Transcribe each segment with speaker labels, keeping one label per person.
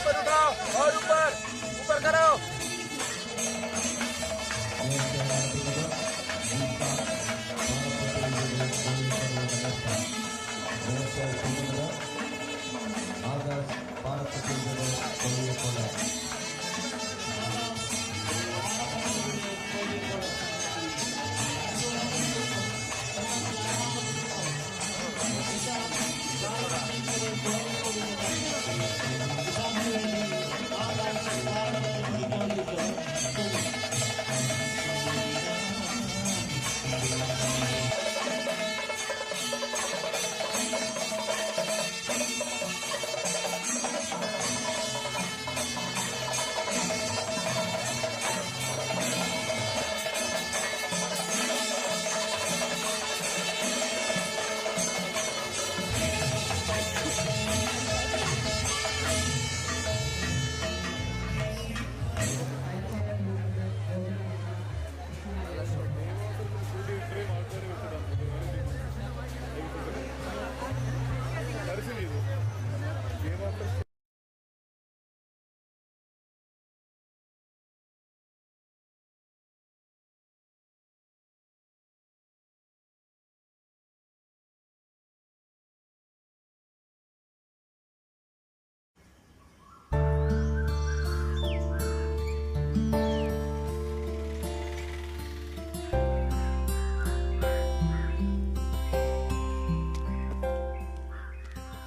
Speaker 1: ऊपर उठाओ और ऊपर ऊपर करो।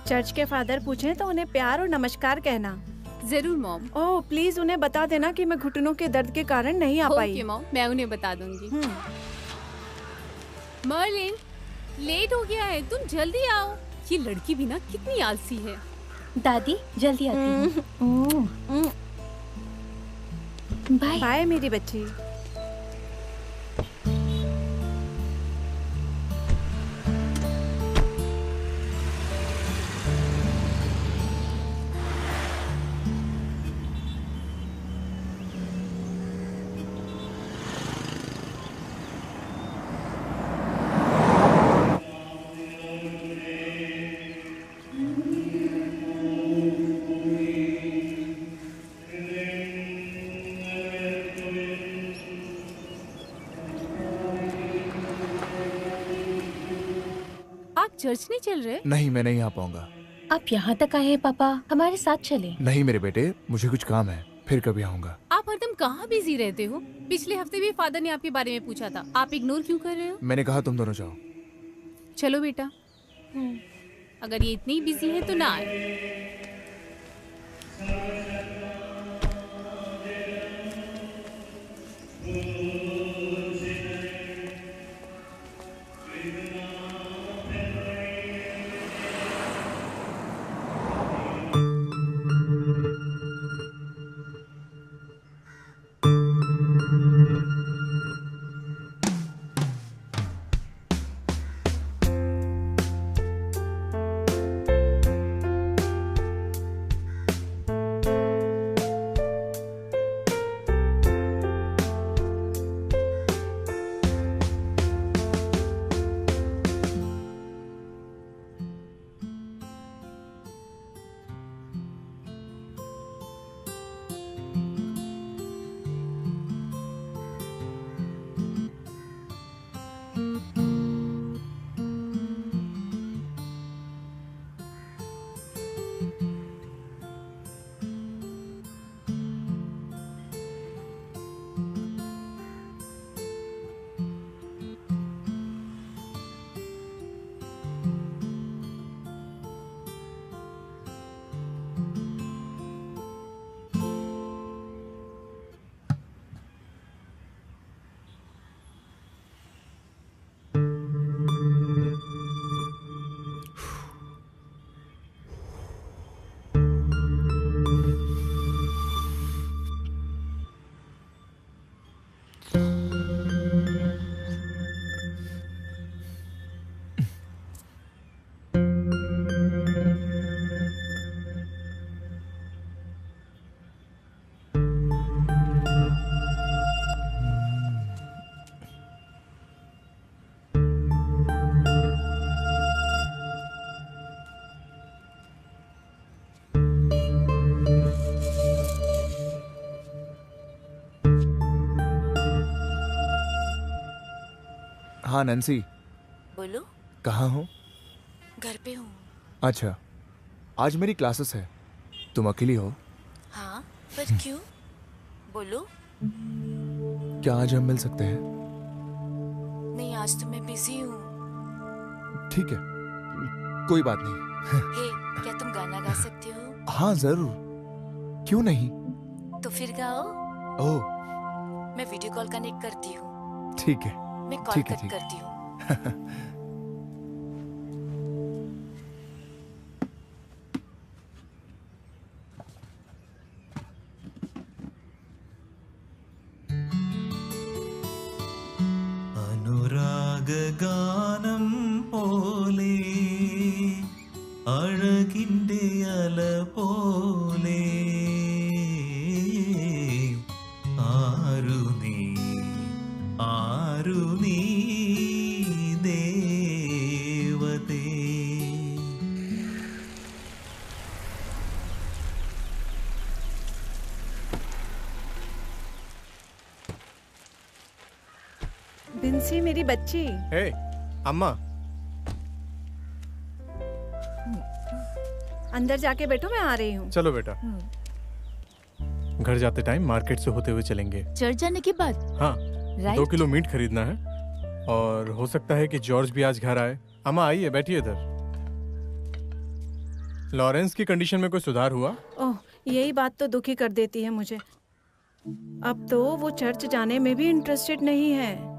Speaker 2: चर्च के फादर पूछें तो उन्हें प्यार और नमस्कार कहना।
Speaker 3: जरूर मॉम।
Speaker 2: ओह प्लीज उन्हें बता देना कि मैं घुटनों के दर्द के कारण नहीं आ पाई।
Speaker 3: ओके मॉम, मैं उन्हें बता दूंगी। मर्लिन, लेट हो गया है, तुम जल्दी आओ। ये लड़की भी ना कितनी आलसी है।
Speaker 4: दादी जल्दी आती हूँ। बाय
Speaker 2: बाय मेरी बच्ची।
Speaker 3: आप चर्च नहीं चल रहे?
Speaker 5: नहीं, मैं नहीं आ पाऊंगा।
Speaker 4: आप यहाँ तक आए हैं पापा, हमारे साथ चले।
Speaker 5: नहीं मेरे बेटे, मुझे कुछ काम है, फिर कभी आऊंगा।
Speaker 3: आप हरदम कहाँ बिजी रहते हो? पिछले हफ्ते भी फादर ने आपके बारे में पूछा था, आप इग्नोर क्यों कर रहे हो?
Speaker 5: मैंने कहा तुम दोनों जाओ।
Speaker 3: चलो बेटा, अगर ये इतनी बिजी है तो ना आए।
Speaker 5: हाँ नैन्सी,
Speaker 6: बोलो।
Speaker 5: कहाँ हो?
Speaker 6: घर पे हूँ।
Speaker 5: अच्छा, आज मेरी क्लासेस है, तुम अकेली हो?
Speaker 6: हाँ, पर क्यों? बोलो।
Speaker 5: क्या आज हम मिल सकते हैं?
Speaker 6: नहीं, आज तो मैं बिजी हूँ।
Speaker 5: ठीक है, कोई बात नहीं।
Speaker 6: हे, क्या तुम गाना गा सकते हो?
Speaker 5: हाँ जरूर, क्यों नहीं?
Speaker 6: तो फिर गाओ।
Speaker 5: ओह
Speaker 6: मैं वीडियो कॉल कनेक्ट करती हूँ।
Speaker 5: ठीक है।
Speaker 6: मैं कॉल
Speaker 5: ठीक है,
Speaker 6: कट
Speaker 5: ठीक।
Speaker 6: करती हूँ।
Speaker 7: അനുരാഗഗാനം പോലെ അഴകിൻ്റെ അല പോലെ ആരു നീ ദേവതേ.
Speaker 2: बिंसी मेरी बच्ची।
Speaker 8: हे अम्मा,
Speaker 2: अंदर जाके बैठो, मैं आ रही हूँ।
Speaker 8: चलो बेटा। घर जाते टाइम मार्केट से होते हुए चलेंगे।
Speaker 6: चर्च जाने के बाद?
Speaker 8: हाँ,
Speaker 6: राइट।
Speaker 8: 2 किलो मीट खरीदना है और हो सकता है कि जॉर्ज भी आज घर आए। अम्मा आइए, बैठिए इधर। लॉरेंस की कंडीशन में कोई सुधार हुआ?
Speaker 2: ओह, यही बात तो दुखी कर देती है मुझे। अब तो वो चर्च जाने में भी इंटरेस्टेड नहीं है।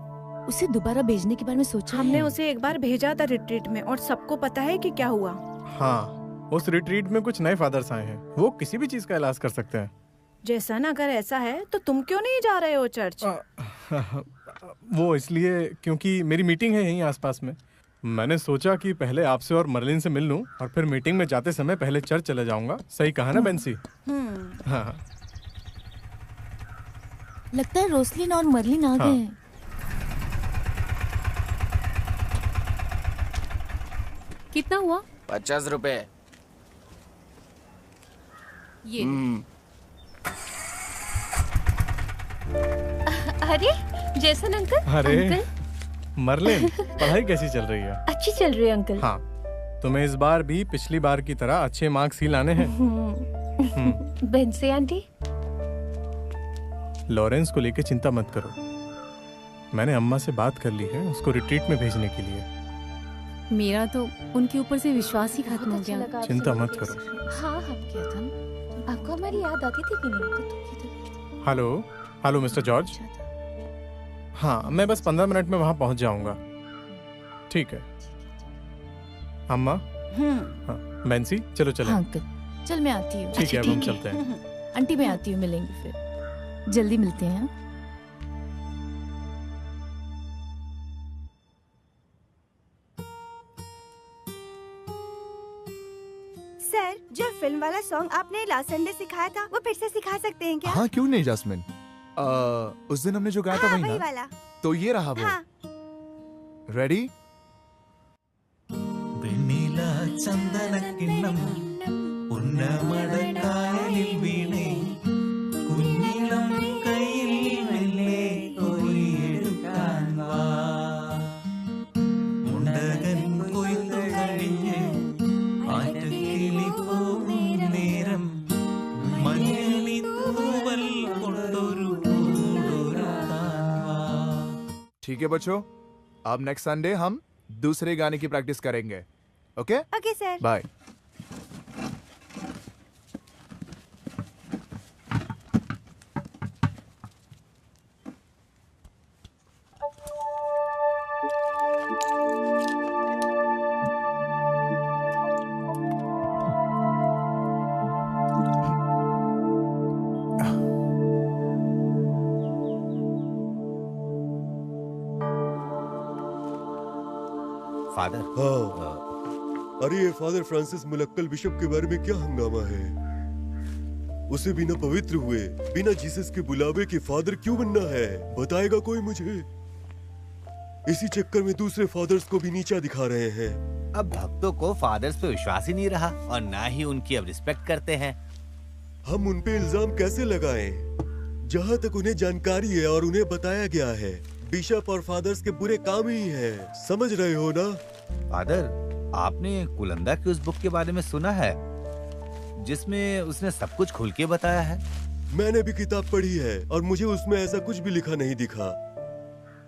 Speaker 6: उसे दोबारा भेजने के बारे में सोचा
Speaker 2: हमने
Speaker 6: है?
Speaker 2: उसे एक बार भेजा था रिट्रीट में और सबको पता है कि क्या हुआ।
Speaker 8: हाँ, उस रिट्रीट में कुछ नए फादर्स आए हैं, वो किसी भी चीज का इलाज कर सकते हैं।
Speaker 2: जैसन, अगर ऐसा है तो तुम क्यों नहीं जा रहे हो चर्च?
Speaker 8: वो इसलिए क्योंकि मेरी मीटिंग है यहीं आसपास में। मैंने सोचा कि पहले आपसे और मर्लिन से मिल लूं और फिर मीटिंग में जाते समय पहले चर्च चले जाऊंगा। सही कहा ना बेंसी? हाँ।
Speaker 6: लगता है रोसलिन और मर्लिन आ गए हैं।
Speaker 3: कितना हुआ?
Speaker 1: 50 रुपए।
Speaker 3: ये
Speaker 4: अरे जैसन अंकल।
Speaker 8: अरे
Speaker 4: अंकल,
Speaker 8: मर्लिन, पढ़ाई कैसी चल रही है?
Speaker 4: अच्छी चल रही है अंकल।
Speaker 8: हाँ, तुम्हें इस बार भी पिछली बार की तरह अच्छे मार्क्स ही लाने हैं।
Speaker 4: बेंसी आंटी,
Speaker 8: लॉरेंस को लेकर चिंता मत करो। मैंने अम्मा से बात कर ली है उसको रिट्रीट में भेजने के लिए।
Speaker 3: मेरा तो उनके ऊपर से विश्वास ही खत्म हो
Speaker 4: अच्छा
Speaker 3: गया।
Speaker 4: लगा आपसे
Speaker 8: चिंता मत
Speaker 4: मिलके।
Speaker 8: करो।
Speaker 4: हाँ हाँ, क्या था? आपको हमारी याद आती थी कि नहीं?
Speaker 8: Hello hello mister George. हाँ, मैं बस 15 मिनट में वहाँ पहुँच जाऊँगा। ठीक है अम्मा। हाँ, बेंसी चलो चलो।
Speaker 6: हाँ अंकल, चल मैं आती हूँ।
Speaker 8: ठीक है, अब हम चलते हैं।
Speaker 6: आंटी मैं आती हूँ, मिलेंगे फिर। जल्दी मिलते हैं।
Speaker 9: सर, जो फिल्म वाला सॉन्ग आपने लास्ट संडे सिखाया था, वो फिर से सिखा सकते हैं क्या?
Speaker 5: हाँ क्यों नहीं जास्मिन, उस दिन हमने जो गाया था
Speaker 9: हाँ,
Speaker 5: वही
Speaker 9: वही
Speaker 5: ना?
Speaker 9: वाला।
Speaker 5: तो ये रहा वो।
Speaker 9: हाँ।
Speaker 5: रेडी?
Speaker 7: വെണ്ണില ചന്ദനക്കിണ്ണം ഉന്നമടക്കായലിൽ വീണേ കുഞ്ഞിളം കയ്യിൽ മെല്ലെ കോരിയെടുക്കാൻ വാ മുണ്ടകൻ കൊയ്ത്തു കഴിഞ്ഞ് ആറ്റക്കിളി പോകും നേരം മഞ്ഞളി തൂവൽ കൊണ്ടൊരു കൂടൊരുക്കാൻ വാ.
Speaker 5: ठीक है बच्चों, अब नेक्स्ट संडे हम दूसरे गाने की प्रैक्टिस करेंगे। Okay
Speaker 9: okay sir.
Speaker 5: Bye.
Speaker 10: Father.
Speaker 11: हाँ, अरे ये फादर फ्रांसिस मुलक्कल बिशप के बारे में क्या हंगामा है? उसे बिना पवित्र हुए, बिना जीसस के बुलावे के फादर क्यों बनना है? बताएगा कोई मुझे? इसी चक्कर में दूसरे फादर्स को भी नीचा दिखा रहे हैं।
Speaker 10: अब भक्तों को फादर्स पे विश्वास ही नहीं रहा और ना ही उनकी अब रिस्पेक्ट करते हैं।
Speaker 11: हम उन पे इल्जाम कैसे लगाएं? जहाँ तक उन्हें जानकारी है और उन्हें बताया गया है, बिशप और फादर्स के बुरे काम ही हैं, समझ रहे हो ना?
Speaker 10: फादर, आपने कुलंदा की उस बुक के बारे में सुना है जिसमें उसने सब कुछ खुल के बताया है?
Speaker 11: मैंने भी किताब पढ़ी है और मुझे उसमें ऐसा कुछ भी लिखा नहीं दिखा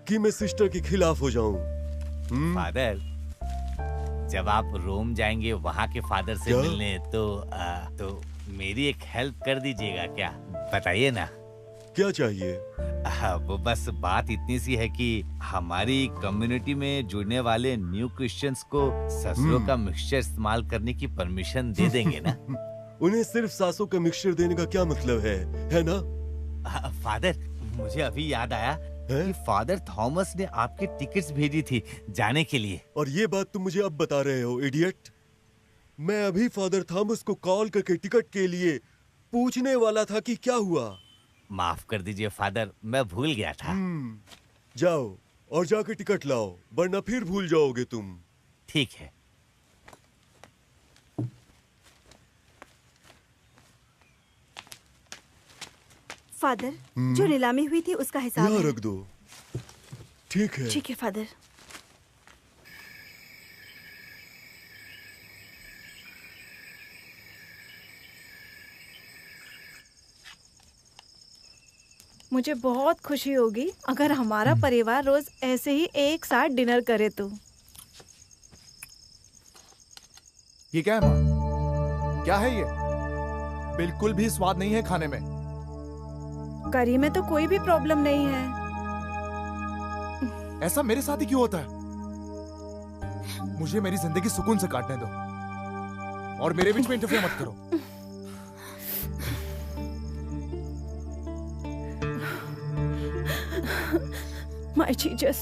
Speaker 11: कि मैं सिस्टर के खिलाफ हो जाऊं।
Speaker 10: फादर, जब आप रोम जाएंगे वहाँ के फादर से
Speaker 11: क्या?
Speaker 10: मिलने तो मेरी एक हेल्प कर दीजिएगा क्या? बताइए ना।
Speaker 11: क्या चाहिए?
Speaker 10: वो बस बात इतनी सी है कि हमारी कम्युनिटी में जुड़ने वाले न्यू क्रिश्चियंस को ससुरों का मिक्सचर इस्तेमाल करने की परमिशन दे देंगे ना?
Speaker 11: उन्हें सिर्फ सासों का मिक्सचर देने का क्या मतलब है ना?
Speaker 10: फादर, मुझे अभी याद आया कि फादर थॉमस ने आपकी टिकट्स भेजी थी जाने के लिए।
Speaker 11: और ये बात तुम मुझे अब बता रहे हो, इडियट? मैं अभी फादर थॉमस को कॉल करके टिकट के लिए पूछने वाला था कि क्या हुआ।
Speaker 10: माफ कर दीजिए फादर, मैं भूल गया था।
Speaker 11: जाओ और जाके टिकट लाओ, वरना फिर भूल जाओगे तुम।
Speaker 10: ठीक है।
Speaker 9: फादर, जो नीलामी हुई थी उसका हिसाब
Speaker 11: यहाँ
Speaker 9: है।
Speaker 11: रख दो। ठीक है।
Speaker 9: ठीक है फादर।
Speaker 2: मुझे बहुत खुशी होगी अगर हमारा परिवार रोज ऐसे ही एक साथ डिनर करे तो।
Speaker 5: ये क्या है माँ? क्या है ये? बिल्कुल भी स्वाद नहीं है खाने में।
Speaker 2: करी में तो कोई भी प्रॉब्लम नहीं है।
Speaker 5: ऐसा मेरे साथ ही क्यों होता है? मुझे मेरी जिंदगी सुकून से काटने दो और मेरे बीच में इंटरफेयर मत करो।
Speaker 2: माय जीसस,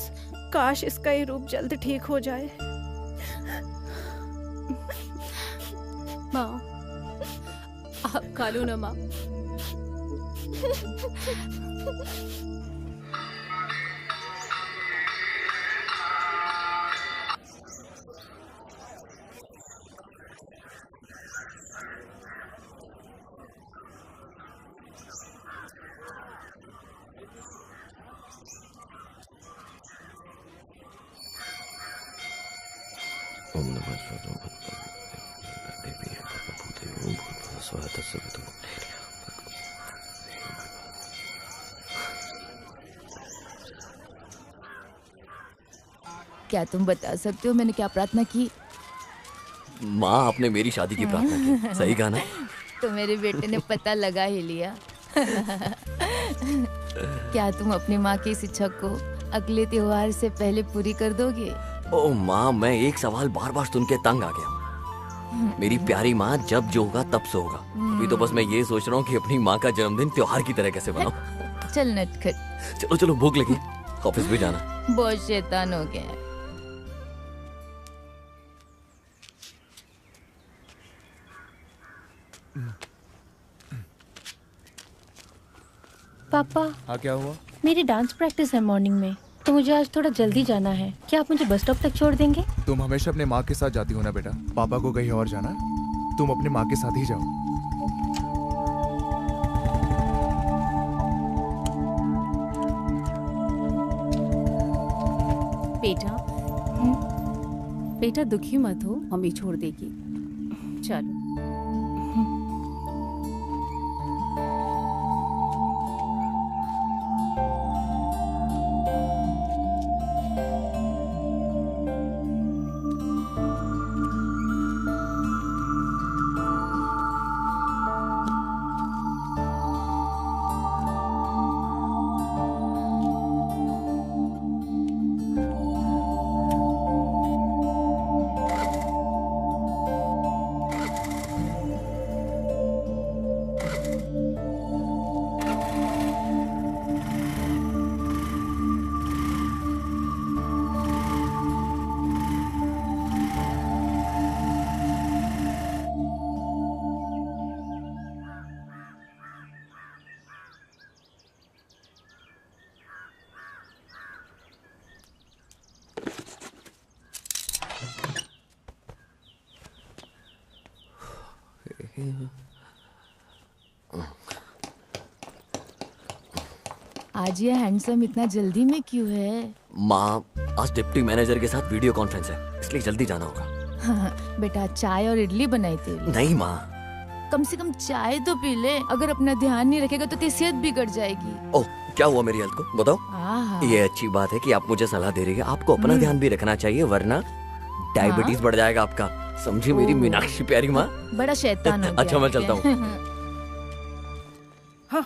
Speaker 2: काश इसका ये रूप जल्द ठीक हो जाए।
Speaker 3: माँ, आप खा लो ना माँ।
Speaker 6: क्या तुम बता सकते हो मैंने क्या प्रार्थना की?
Speaker 12: माँ, आपने मेरी शादी की प्रार्थना की, सही कहा ना?
Speaker 6: तो मेरे बेटे ने पता लगा ही लिया। क्या तुम अपनी माँ की इस इच्छा को अगले त्योहार से पहले पूरी कर दोगे?
Speaker 12: ओ माँ, मैं एक सवाल बार बार सुन के तंग आ गया। मेरी प्यारी माँ, जब जो होगा तब से होगा। अभी तो बस मैं ये सोच रहा हूँ कि अपनी माँ का जन्मदिन त्योहार की तरह कैसे बनाऊं।
Speaker 6: चल नटखट।
Speaker 12: चलो चलो, भूख लगी, ऑफिस भी जाना।
Speaker 6: बहुत शैतान हो गया।
Speaker 13: पापा,
Speaker 5: हाँ क्या हुआ?
Speaker 13: मेरी डांस प्रैक्टिस है मॉर्निंग में, तो मुझे आज थोड़ा जल्दी जाना है। क्या आप मुझे बस स्टॉप तक छोड़ देंगे?
Speaker 5: तुम हमेशा अपने माँ के साथ जाती हो ना बेटा। पापा को कहीं और जाना है, तुम अपने माँ के साथ ही जाओ।
Speaker 3: बेटा, बेटा दुखी मत हो, मम्मी छोड़ देगी। चलो।
Speaker 6: आज ये हैंडसम इतना जल्दी में क्यों है?
Speaker 12: माँ, आज डिप्टी मैनेजर के साथ वीडियो कॉन्फ्रेंस है, इसलिए जल्दी जाना होगा।
Speaker 6: हाँ, बेटा चाय और इडली बनाई थी।
Speaker 12: नहीं माँ।
Speaker 6: कम से कम चाय तो पी ले। अगर अपना ध्यान नहीं रखेगा तो तेरी सेहत बिगड़ जाएगी।
Speaker 12: ओह, क्या हुआ मेरी हेल्थ को बताओ।
Speaker 6: आहा।
Speaker 12: ये अच्छी बात है कि आप मुझे सलाह दे रही है। आपको अपना ध्यान भी रखना चाहिए, वरना डायबिटीज बढ़ जाएगा आपका। समझी मेरी मीनाक्षी प्यारी माँ।
Speaker 6: बड़ा शैतान हो गया।
Speaker 12: अच्छा मैं चलता हूँ।
Speaker 2: हाँ,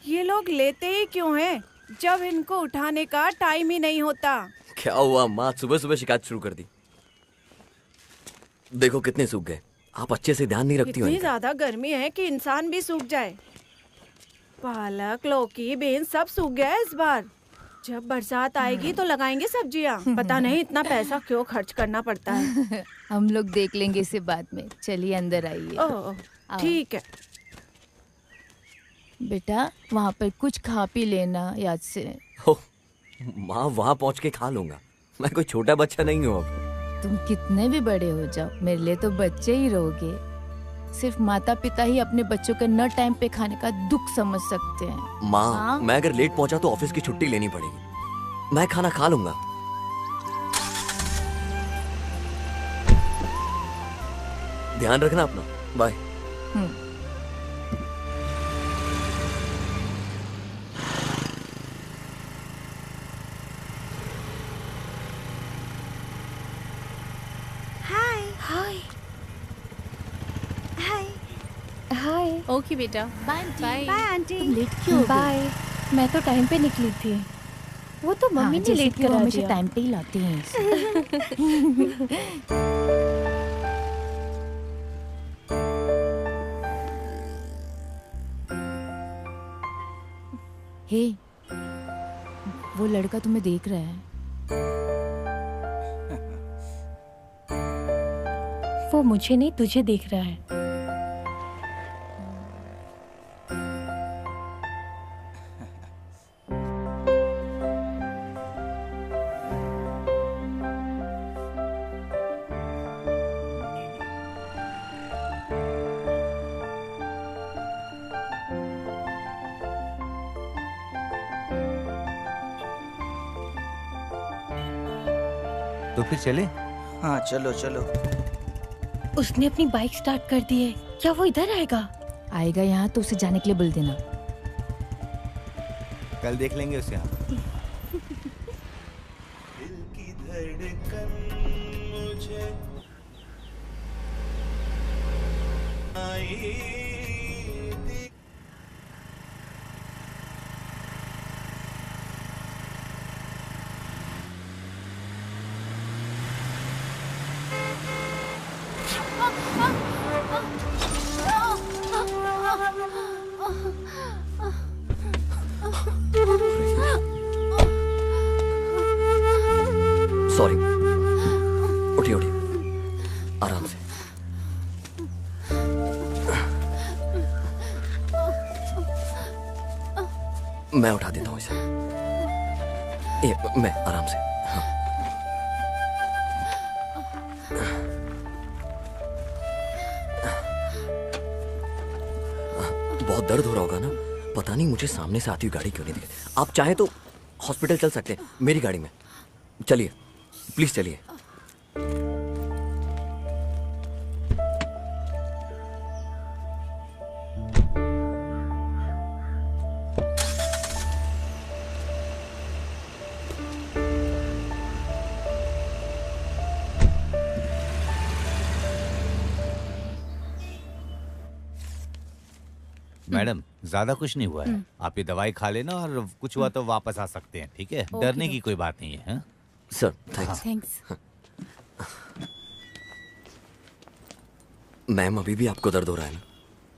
Speaker 2: ये लोग लेते ही क्यों हैं जब इनको उठाने का टाइम ही नहीं होता।
Speaker 12: क्या हुआ माँ, सुबह सुबह शिकायत शुरू कर दी। देखो कितने सूख गए। आप अच्छे से ध्यान नहीं रखती हो
Speaker 2: इतनी
Speaker 12: इनका।
Speaker 2: ज्यादा गर्मी है कि इंसान भी सूख जाए। पालक, लौकी, बीन्स सब सूख गया है इस बार। जब बरसात आएगी तो लगाएंगे सब्जियाँ। पता नहीं इतना पैसा क्यों खर्च करना पड़ता है।
Speaker 6: हम लोग देख लेंगे इसे बाद में। चलिए अंदर आइए।
Speaker 2: ओह, ठीक है।
Speaker 6: बेटा वहाँ पर कुछ खा पी लेना याद से।
Speaker 12: माँ वहाँ पहुँच के खा लूंगा। मैं कोई छोटा बच्चा नहीं हूँ अब।
Speaker 6: तुम कितने भी बड़े हो जाओ, मेरे लिए तो बच्चे ही रहोगे। सिर्फ माता पिता ही अपने बच्चों के न टाइम पे खाने का दुख समझ सकते हैं।
Speaker 12: माँ, मैं अगर लेट पहुँचा तो ऑफिस की छुट्टी लेनी पड़ेगी। मैं खाना खा लूंगा। ध्यान रखना अपना। बाय।
Speaker 13: हाय।
Speaker 3: ओके बेटा, बाय बाय।
Speaker 9: Bye aunty.
Speaker 13: तुम लेट क्यों हो गई? बाय। मैं तो टाइम पे निकली थी। वो तो मम्मी ने लेट करा
Speaker 6: हमेशा
Speaker 13: दिया।
Speaker 6: टाइम पे ही लाती हैं। हे, वो लड़का तुम्हें देख रहा है।
Speaker 13: वो मुझे नहीं तुझे देख रहा है।
Speaker 10: तो फिर चले?
Speaker 1: हाँ चलो चलो।
Speaker 13: उसने अपनी बाइक स्टार्ट कर दी है। क्या वो इधर आएगा?
Speaker 6: आएगा यहाँ तो उसे जाने के लिए बोल देना।
Speaker 10: कल देख लेंगे उसे यहाँ।
Speaker 12: सॉरी। उठिए उठिए, आराम से। मैं उठा देता हूँ इसे। ये मैं आराम से। हाँ। बहुत दर्द हो रहा होगा ना? पता नहीं मुझे सामने से आती हुई गाड़ी क्यों नहीं दिखी। आप चाहे तो हॉस्पिटल चल सकते हैं मेरी गाड़ी में। चलिए प्लीज चलिए।
Speaker 10: मैडम ज्यादा कुछ नहीं हुआ है। आप ये दवाई खा लेना और कुछ हुआ तो वापस आ सकते हैं, ठीक है? डरने की कोई बात नहीं है। हाँ?
Speaker 12: Sir thanks.
Speaker 3: थैंक्स।
Speaker 12: मैम अभी भी आपको दर्द हो रहा है ना?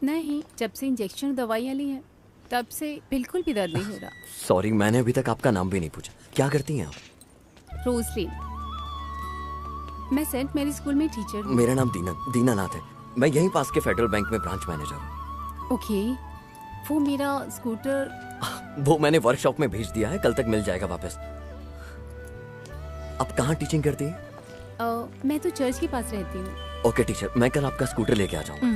Speaker 3: नहीं, जब से इंजेक्शन दवाइयाँ ली हैं तब से बिल्कुल भी दर्द नहीं हो रहा।
Speaker 12: सॉरी, मैंने अभी तक आपका नाम भी नहीं पूछा। क्या करती हैं आप?
Speaker 3: रोजलिन, मैं सेंट मेरी स्कूल में टीचर हूँ।
Speaker 12: मेरा नाम दीनानाथ है। मैं यहीं पास के फेडरल बैंक में ब्रांच मैनेजर हूँ।
Speaker 3: ओके, वो मेरा स्कूटर
Speaker 12: वो मैंने वर्कशॉप में भेज दिया है, कल तक मिल जाएगा वापस। आप कहाँ टीचिंग करती हैं?
Speaker 3: मैं तो चर्च के पास रहती हूँ।
Speaker 12: ओके टीचर, मैं कल आपका स्कूटर लेके आ जाऊंगा।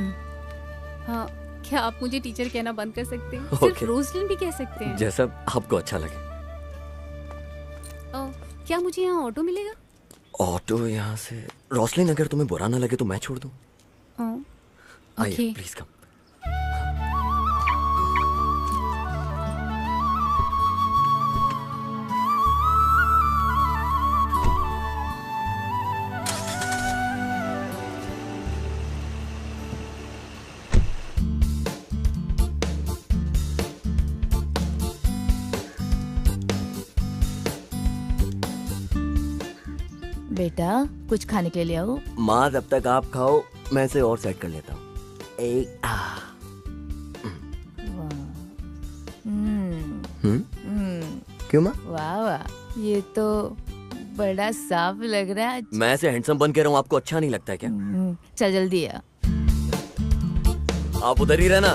Speaker 3: हाँ, क्या आप मुझे टीचर कहना बंद कर सकते हैं?
Speaker 12: Okay.
Speaker 3: सिर्फ रोजलिन भी कह सकते हैं।
Speaker 12: जैसा आपको अच्छा लगे।
Speaker 3: क्या मुझे यहाँ ऑटो मिलेगा?
Speaker 12: ऑटो यहाँ से? रोसलिन, अगर तुम्हें बुरा ना लगे तो मैं छोड़ दूँ। आइए प्लीज कम।
Speaker 6: बेटा कुछ खाने के लिए आओ।
Speaker 12: माँ जब तक आप खाओ मैं इसे और सेट कर लेता हूँ। क्यों माँ?
Speaker 6: वाह वाह, ये तो बड़ा साफ लग रहा है।
Speaker 12: मैं ऐसे हैंडसम बन के रहा हूँ, आपको अच्छा नहीं लगता है क्या?
Speaker 6: चल जल्दी आ।
Speaker 12: आप उधर ही रहना।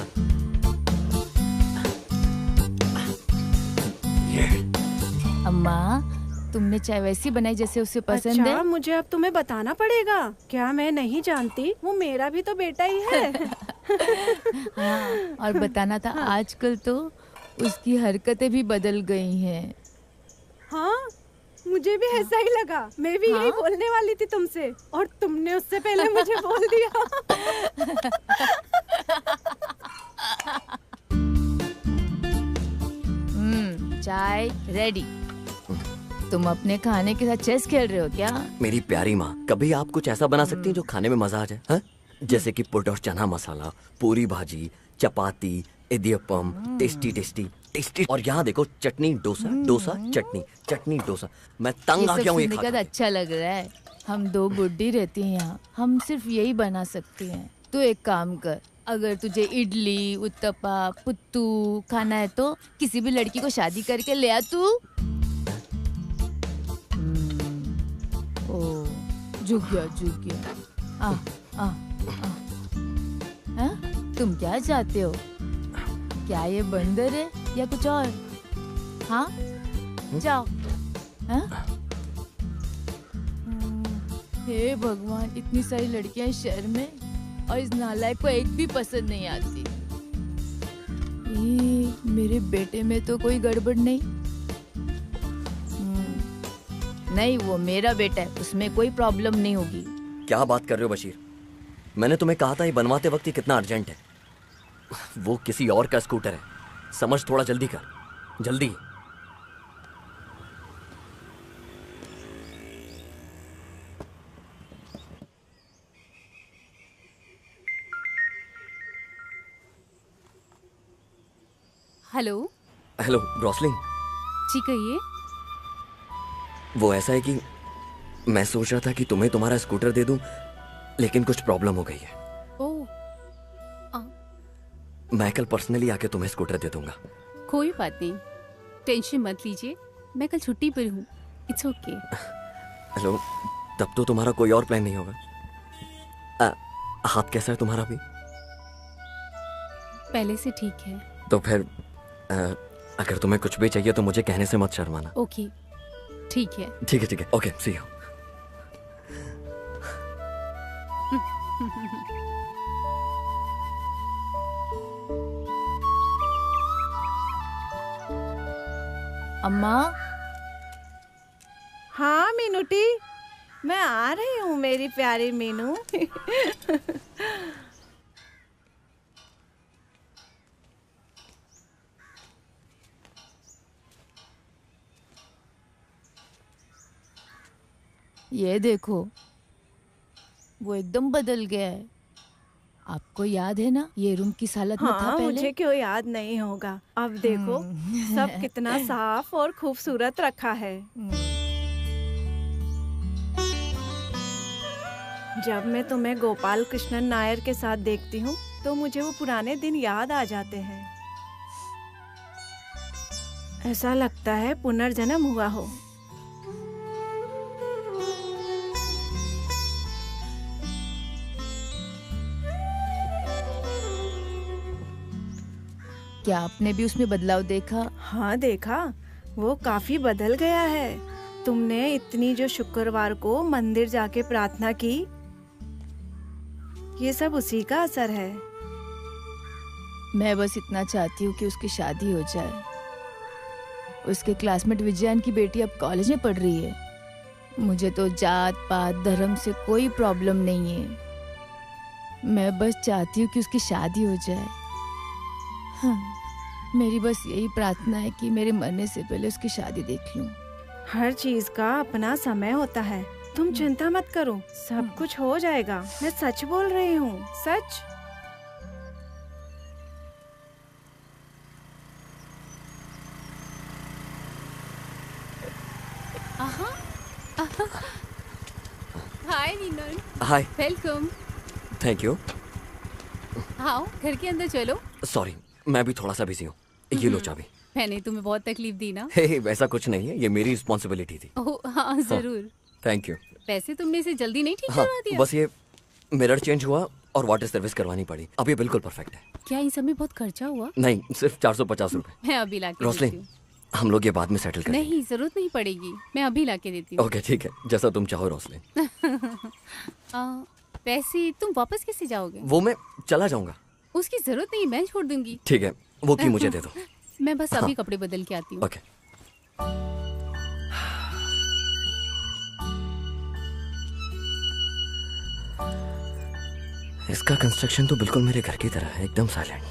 Speaker 6: अम्मा तुमने चाय वैसी बनाई जैसे उसे पसंद
Speaker 2: अच्छा,
Speaker 6: है।
Speaker 2: मुझे अब तुम्हें बताना पड़ेगा। क्या मैं नहीं जानती? वो मेरा भी तो बेटा ही है।
Speaker 6: हाँ, और बताना था आजकल तो उसकी हरकतें भी बदल गई हैं।
Speaker 2: हाँ, मुझे भी ऐसा ही लगा। मैं भी यही बोलने वाली थी तुमसे, और तुमने उससे पहले मुझे बोल दिया।
Speaker 6: चाय रेडी। तुम अपने खाने के साथ चेस खेल रहे हो क्या?
Speaker 12: मेरी प्यारी माँ, कभी आप कुछ ऐसा बना सकती हैं जो खाने में मजा आ जाए? हाँ? जैसे कि पुट और चना मसाला, पूरी भाजी, चपाती, इडियप्पम, टेस्टी टेस्टी टेस्टी। और यहाँ देखो चटनी डोसा, डोसा चटनी, चटनी डोसा। मैं तंग आ गया हूँ ये खा के।
Speaker 6: अच्छा लग रहा है। हम दो बुड्ढी रहती हैं यहाँ, हम सिर्फ यही बना सकते हैं। तू एक काम कर, अगर तुझे इडली, उत्तपा, पुत्तू खाना है तो किसी भी लड़की को शादी करके ले आ तू। ओ झुक गया। आ आ आ। हाँ? तुम क्या चाहते हो? क्या ये बंदर है या कुछ और? हाँ जाओ। हाँ? हे भगवान, इतनी सारी लड़कियां इस शहर में और इस नालायक को एक भी पसंद नहीं आती। मेरे बेटे में तो कोई गड़बड़ नहीं। नहीं, वो मेरा बेटा है, उसमें कोई प्रॉब्लम नहीं होगी।
Speaker 12: क्या बात कर रहे हो बशीर? मैंने तुम्हें कहा था ये बनवाते वक्त ही कितना अर्जेंट है। वो किसी और का स्कूटर है, समझ थोड़ा जल्दी कर, जल्दी।
Speaker 3: हेलो।
Speaker 12: Hello Roslin.
Speaker 3: जी कहिए।
Speaker 12: वो ऐसा है कि मैं सोच रहा था कि तुम्हें तुम्हारा स्कूटर दे दूं, लेकिन कुछ प्रॉब्लम हो गई है।
Speaker 3: ओह,
Speaker 12: मैं कल पर्सनली आके तुम्हें स्कूटर दे दूंगा।
Speaker 3: कोई बात नहीं, टेंशन मत लीजिए, मैं कल छुट्टी पर हूँ। It's okay.
Speaker 12: हेलो, तब तो तुम्हारा कोई और प्लान नहीं होगा। हाथ कैसा है तुम्हारा भी?
Speaker 3: पहले से ठीक है।
Speaker 12: तो फिर अगर तुम्हें कुछ भी चाहिए तो मुझे कहने से मत शर्माना।
Speaker 3: ओके, ठीक है।
Speaker 12: ठीक है ठीक है, ओके, सी यू।
Speaker 6: अम्मा।
Speaker 2: हाँ मीनूटी, मैं आ रही हूँ मेरी प्यारी मीनू।
Speaker 6: ये देखो, वो एकदम बदल गया है। आपको याद है ना ये रूम किस हालत में था पहले?
Speaker 2: मुझे क्यों याद नहीं होगा। अब देखो सब कितना साफ और खूबसूरत रखा है। जब मैं तुम्हें गोपाल कृष्णन नायर के साथ देखती हूँ तो मुझे वो पुराने दिन याद आ जाते हैं। ऐसा लगता है पुनर्जन्म हुआ हो।
Speaker 6: क्या आपने भी उसमें बदलाव देखा?
Speaker 2: हाँ देखा, वो काफी बदल गया है। तुमने इतनी जो शुक्रवार को मंदिर जाके प्रार्थना की, ये सब उसी का असर है।
Speaker 6: मैं बस इतना चाहती हूँ कि उसकी शादी हो जाए। उसके क्लासमेट विजयान की बेटी अब कॉलेज में पढ़ रही है। मुझे तो जात पात धर्म से कोई प्रॉब्लम नहीं है। मैं बस चाहती हूँ कि उसकी शादी हो जाए। हाँ, मेरी बस यही प्रार्थना है कि मेरे मरने से पहले उसकी शादी देख लूं।
Speaker 2: हर चीज का अपना समय होता है, तुम चिंता मत करो, सब कुछ हो जाएगा। मैं सच बोल रही हूँ, सच।
Speaker 3: हाय नीनन।
Speaker 12: हाय।
Speaker 3: वेलकम।
Speaker 12: Thank you.
Speaker 3: आओ घर के अंदर चलो।
Speaker 12: सॉरी, मैं भी थोड़ा सा बिजी हूँ। ये लो चाबी।
Speaker 3: मैंने तुम्हें बहुत तकलीफ दी ना?
Speaker 12: हे, वैसा कुछ नहीं है, ये मेरी रिस्पॉन्सिबिलिटी थी।
Speaker 3: ओह हाँ जरूर।
Speaker 12: Thank you.
Speaker 3: वैसे तुमने इसे जल्दी नहीं ठीक
Speaker 12: हाँ,
Speaker 3: करवा दिया?
Speaker 12: बस ये मिरर चेंज हुआ और वाटर सर्विस करवानी पड़ी। अब ये बिल्कुल परफेक्ट है।
Speaker 3: क्या इन सब में बहुत खर्चा हुआ?
Speaker 12: नहीं, सिर्फ 450 रुपए।
Speaker 3: मैं अभी ला के देती
Speaker 12: रोसलिन,
Speaker 3: हूँ।
Speaker 12: हम लोग ये बाद में सेटल करेंगे।
Speaker 3: नहीं, जरूरत नहीं पड़ेगी, मैं अभी ला के देती हूँ।
Speaker 12: ओके ठीक है, जैसा तुम चाहो रोसलिन।
Speaker 3: वैसे तुम वापस कैसे जाओगे?
Speaker 12: वो मैं चला जाऊंगा।
Speaker 3: उसकी जरूरत नहीं, मैं छोड़ दूंगी।
Speaker 12: ठीक है, वो की मुझे दे दो।
Speaker 3: मैं बस अभी
Speaker 12: हाँ।
Speaker 3: कपड़े बदल के आती हूँ।
Speaker 12: ओके। इसका कंस्ट्रक्शन तो बिल्कुल मेरे घर की तरह है, एकदम साइलेंट।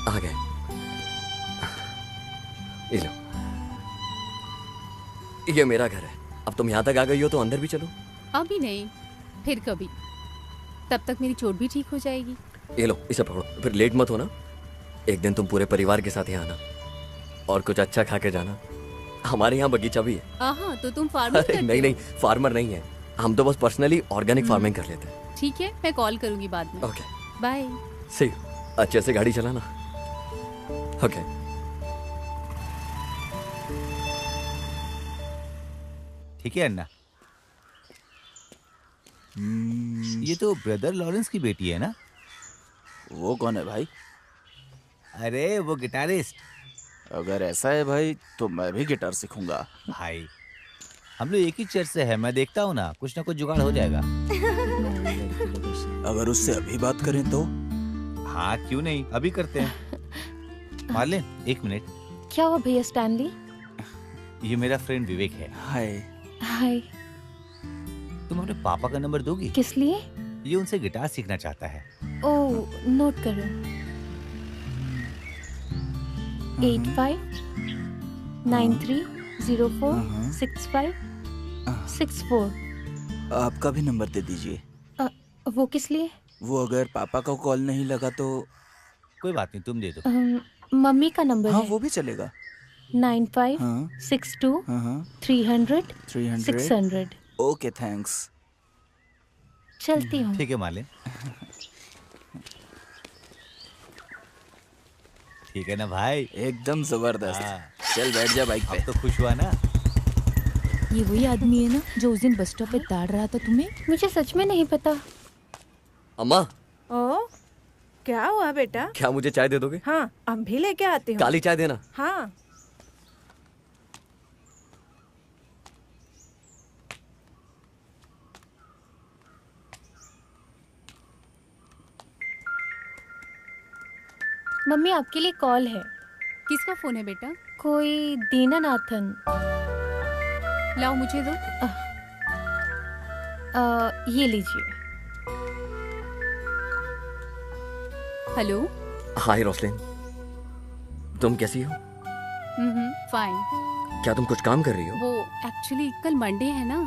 Speaker 12: आ गए। ये लो, ये मेरा घर है। अब तुम यहाँ तक आ गई हो तो अंदर भी चलो।
Speaker 3: अभी नहीं, फिर कभी। तब तक मेरी चोट भी ठीक हो जाएगी।
Speaker 12: ये लो, इसे पकड़ो, फिर लेट मत होना। एक दिन तुम पूरे परिवार के साथ यहाँ आना और कुछ अच्छा खा के जाना। हमारे यहाँ बगीचा भी है।
Speaker 3: हाँ, तो तुम फार्मिंग करते
Speaker 12: नहीं
Speaker 3: हो?
Speaker 12: नहीं, फार्मर नहीं है हम, तो बस पर्सनली ऑर्गेनिक फार्मिंग कर लेते हैं।
Speaker 3: ठीक है, मैं कॉल करूंगी बाद में।
Speaker 12: Okay
Speaker 3: bye.
Speaker 12: सही, अच्छे से गाड़ी चलाना। ओके।
Speaker 10: ठीक है अन्ना। ये तो ब्रदर लॉरेंस की बेटी है ना?
Speaker 1: वो कौन है भाई?
Speaker 10: अरे वो गिटारिस्ट।
Speaker 1: अगर ऐसा है भाई तो मैं भी गिटार सीखूंगा।
Speaker 10: भाई हम लोग एक ही चर्च से है, मैं देखता हूँ ना कुछ जुगाड़ हो जाएगा।
Speaker 1: अगर उससे अभी बात करें तो?
Speaker 10: हाँ क्यों नहीं, अभी करते हैं। मार्लिन एक मिनट।
Speaker 13: क्या हुआ भैया स्टैनली?
Speaker 10: ये मेरा फ्रेंड विवेक है।
Speaker 1: हाय।
Speaker 13: हाय।
Speaker 12: तुम अपने पापा का नंबर दोगी?
Speaker 13: किस लिए?
Speaker 12: ये उनसे गिटार सीखना चाहता है।
Speaker 13: ओह, नोट करो। 8593046564।
Speaker 1: आपका भी नंबर दे दीजिए।
Speaker 13: वो किस लिए?
Speaker 1: वो अगर पापा का कॉल नहीं लगा तो?
Speaker 12: कोई बात नहीं, तुम दे दो।
Speaker 13: मम्मी का नंबर
Speaker 1: हाँ
Speaker 13: है।
Speaker 1: वो भी चलेगा।
Speaker 13: 9562300600।
Speaker 1: Okay thanks.
Speaker 13: चलती हूँ।
Speaker 12: ठीक है मालिन। ठीक है ना भाई?
Speaker 1: एकदम जबरदस्त। चल बैठ जा बाइक पे।
Speaker 12: अब तो खुश हुआ ना?
Speaker 6: ये वही आदमी है ना जो उस दिन बस स्टॉप पे ताड़ रहा था तुम्हें?
Speaker 13: मुझे सच में नहीं पता।
Speaker 12: अम्मा,
Speaker 2: ओ, क्या हुआ बेटा?
Speaker 12: क्या मुझे चाय दे दोगे?
Speaker 2: हाँ, अब भी लेके आती हूँ।
Speaker 12: काली चाय देना।
Speaker 2: हाँ।
Speaker 13: मम्मी आपके लिए कॉल है।
Speaker 3: किसका फोन है बेटा?
Speaker 13: कोई दीनानाथन।
Speaker 3: लाओ मुझे दो।
Speaker 13: ये लीजिए।
Speaker 3: हेलो।
Speaker 12: हाय रोसलिन, तुम कैसी हो?
Speaker 3: फाइन।
Speaker 12: क्या तुम कुछ काम कर रही हो?
Speaker 3: वो एक्चुअली कल मंडे है ना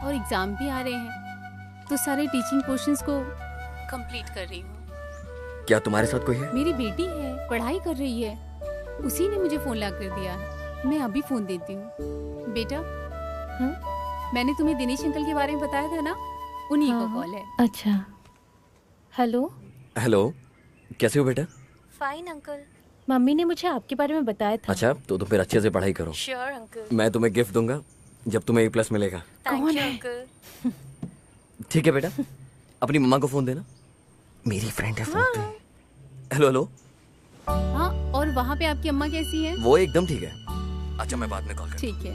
Speaker 3: और एग्जाम भी आ रहे हैं, तो सारे टीचिंग पोर्शंस को कंप्लीट कर रही हूँ।
Speaker 12: क्या तुम्हारे साथ कोई है?
Speaker 3: मेरी बेटी है, पढ़ाई कर रही है, उसी ने मुझे फोन ला कर दिया है। मैं अभी फोन देती हूँ। बेटा, मैंने तुम्हें दिनेश अंकल के बारे में बताया था ना, उन्हीं का कॉल है।
Speaker 13: अच्छा। हेलो।
Speaker 12: हेलो, कैसे हो बेटा?
Speaker 13: Fine uncle. मम्मी ने मुझे आपके बारे में बताया था।
Speaker 12: अच्छा, तो तुम फिर अच्छे से पढ़ाई करो।
Speaker 13: Sure uncle.
Speaker 12: मैं तुम्हें गिफ्ट दूंगा जब तुम्हें A+ मिलेगा।
Speaker 13: कौन है अंकल?
Speaker 12: ठीक है बेटा, अपनी मम्मा को फोन देना। मेरी फ्रेंड है, फोन दे। Hello hello.
Speaker 3: हाँ, और वहाँ पे आपकी अम्मा कैसी है?
Speaker 12: वो एकदम ठीक है। अच्छा, मैं बाद में कॉल
Speaker 3: ठीक है।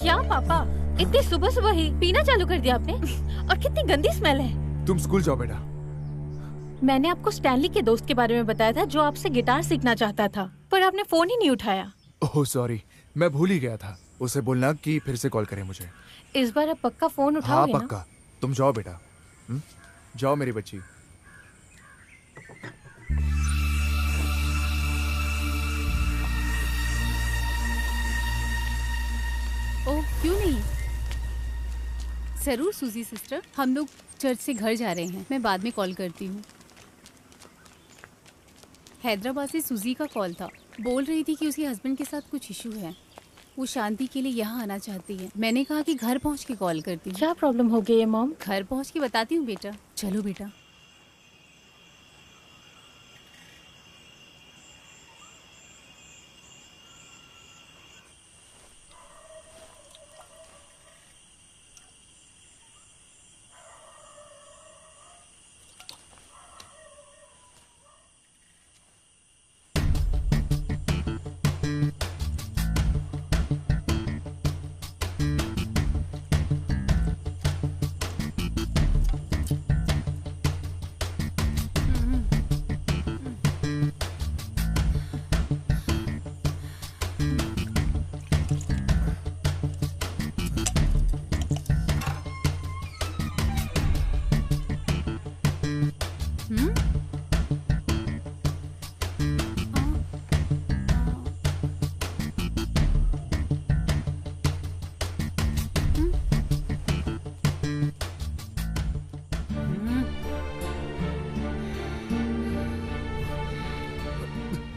Speaker 13: क्या पापा, इतनी सुबह सुबह ही पीना चालू कर दिया आपने? और कितनी गंदी स्मेल है।
Speaker 5: तुम स्कूल जाओ बेटा।
Speaker 13: मैंने आपको स्टैनली के दोस्त के बारे में बताया था जो आपसे गिटार सीखना चाहता था, पर आपने फोन ही नहीं उठाया।
Speaker 5: ओह सॉरी, मैं भूल ही गया था। उसे बोलना कि फिर से कॉल करे मुझे।
Speaker 13: इस बार आप पक्का फोन उठाओगे
Speaker 5: हाँ
Speaker 13: ना?
Speaker 5: पक्का। तुम जाओ बेटा। जाओ मेरी बच्ची।
Speaker 3: ओह क्यों नहीं, जरूर सूजी सिस्टर, हम लोग चर्च से घर जा रहे हैं, मैं बाद में कॉल करती हूँ। हैदराबाद से सूजी का कॉल था, बोल रही थी कि उसके हस्बैंड के साथ कुछ इशू है, वो शांति के लिए यहाँ आना चाहती है। मैंने कहा कि घर पहुँच के कॉल करती हूँ।
Speaker 13: क्या प्रॉब्लम हो गई है मॉम?
Speaker 3: घर पहुँच के बताती हूँ बेटा, चलो बेटा।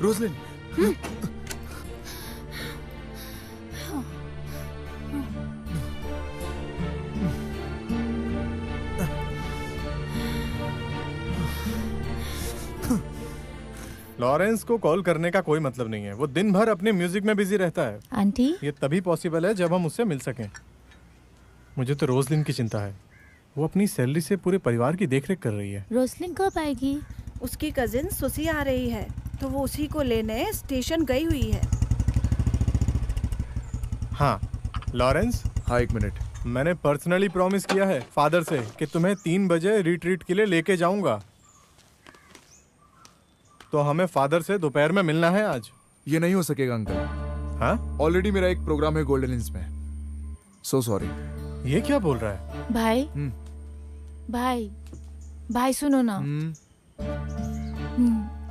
Speaker 5: रोजलिन,
Speaker 8: लॉरेंस को कॉल करने का कोई मतलब नहीं है, वो दिन भर अपने म्यूजिक में बिजी रहता है।
Speaker 6: आंटी,
Speaker 8: ये तभी पॉसिबल है जब हम उससे मिल सकें। मुझे तो रोजलिन की चिंता है, वो अपनी सैलरी से पूरे परिवार की देखरेख कर रही है।
Speaker 6: रोजलिन कब आएगी?
Speaker 2: उसकी कजिन सुसी आ रही है, तो वो उसी को लेने स्टेशन गई हुई है।
Speaker 8: हाँ लॉरेंस।
Speaker 5: हाँ एक मिनट।
Speaker 8: मैंने पर्सनली प्रॉमिस किया है फादर से कि तुम्हें 3 बजे रिट्रीट के लिए लेके जाऊंगा, तो हमें फादर से दोपहर में मिलना है आज।
Speaker 5: ये नहीं हो सकेगा अंकल।
Speaker 8: हाँ?
Speaker 5: ऑलरेडी मेरा एक प्रोग्राम है गोल्डन हिल्स में। So sorry.
Speaker 8: ये क्या बोल रहा है?
Speaker 6: भाई भाई भाई सुनो ना।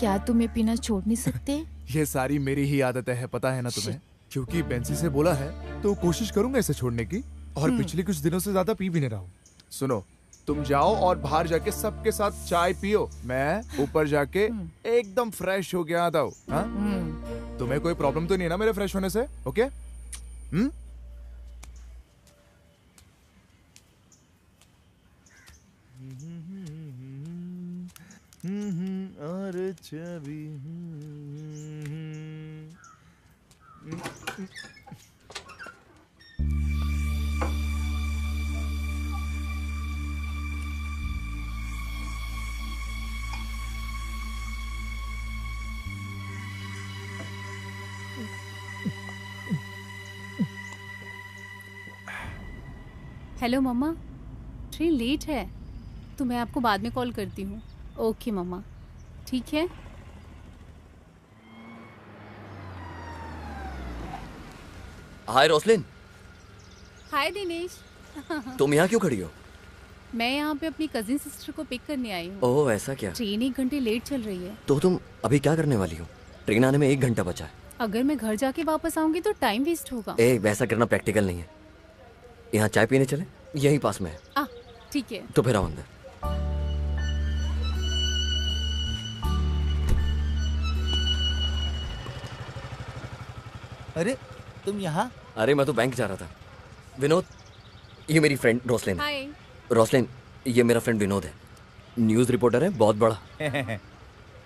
Speaker 6: क्या तुम्हें पीना छोड़ नहीं सकते?
Speaker 5: ये सारी मेरी ही आदतें है, पता है ना तुम्हें। क्योंकि बेंसी से बोला है तो कोशिश करूंगा इसे छोड़ने की, और पिछले कुछ दिनों से ज्यादा पी भी नहीं रहा हूँ। सुनो, तुम जाओ और बाहर जाके सबके साथ चाय पियो, मैं ऊपर जाके एकदम फ्रेश हो गया आता हूँ। तुम्हें कोई प्रॉब्लम तो नहीं है ना मेरे फ्रेश होने से? ओके? और छवि
Speaker 3: हेलो मम्मा, ट्रेन लेट है तो मैं आपको बाद में कॉल करती हूँ। ओके मम्मा, ठीक है।
Speaker 12: हाय रोसलिन।
Speaker 3: हाय दिनेश।
Speaker 12: तुम यहाँ क्यों खड़ी हो?
Speaker 3: मैं यहाँ पे अपनी कजिन सिस्टर को पिक करने आई हूँ।
Speaker 12: ओह ऐसा क्या?
Speaker 3: ट्रेन 1 घंटे लेट चल रही है।
Speaker 12: तो तुम अभी क्या करने वाली हो? ट्रेन आने में 1 घंटा बचा है।
Speaker 3: अगर मैं घर जाके वापस आऊंगी तो टाइम वेस्ट होगा।
Speaker 12: वैसा करना प्रैक्टिकल नहीं है। यहाँ चाय पीने चले, यहीं पास में है।
Speaker 3: ठीक है।
Speaker 12: तो फिर आओ अंदर।
Speaker 10: अरे तुम यहाँ?
Speaker 12: अरे मैं तो बैंक जा रहा था। विनोद, ये मेरी फ्रेंड रोसलिन।
Speaker 3: हाय।
Speaker 12: रोसलिन, ये मेरा फ्रेंड विनोद है, न्यूज़ रिपोर्टर है, बहुत बड़ा।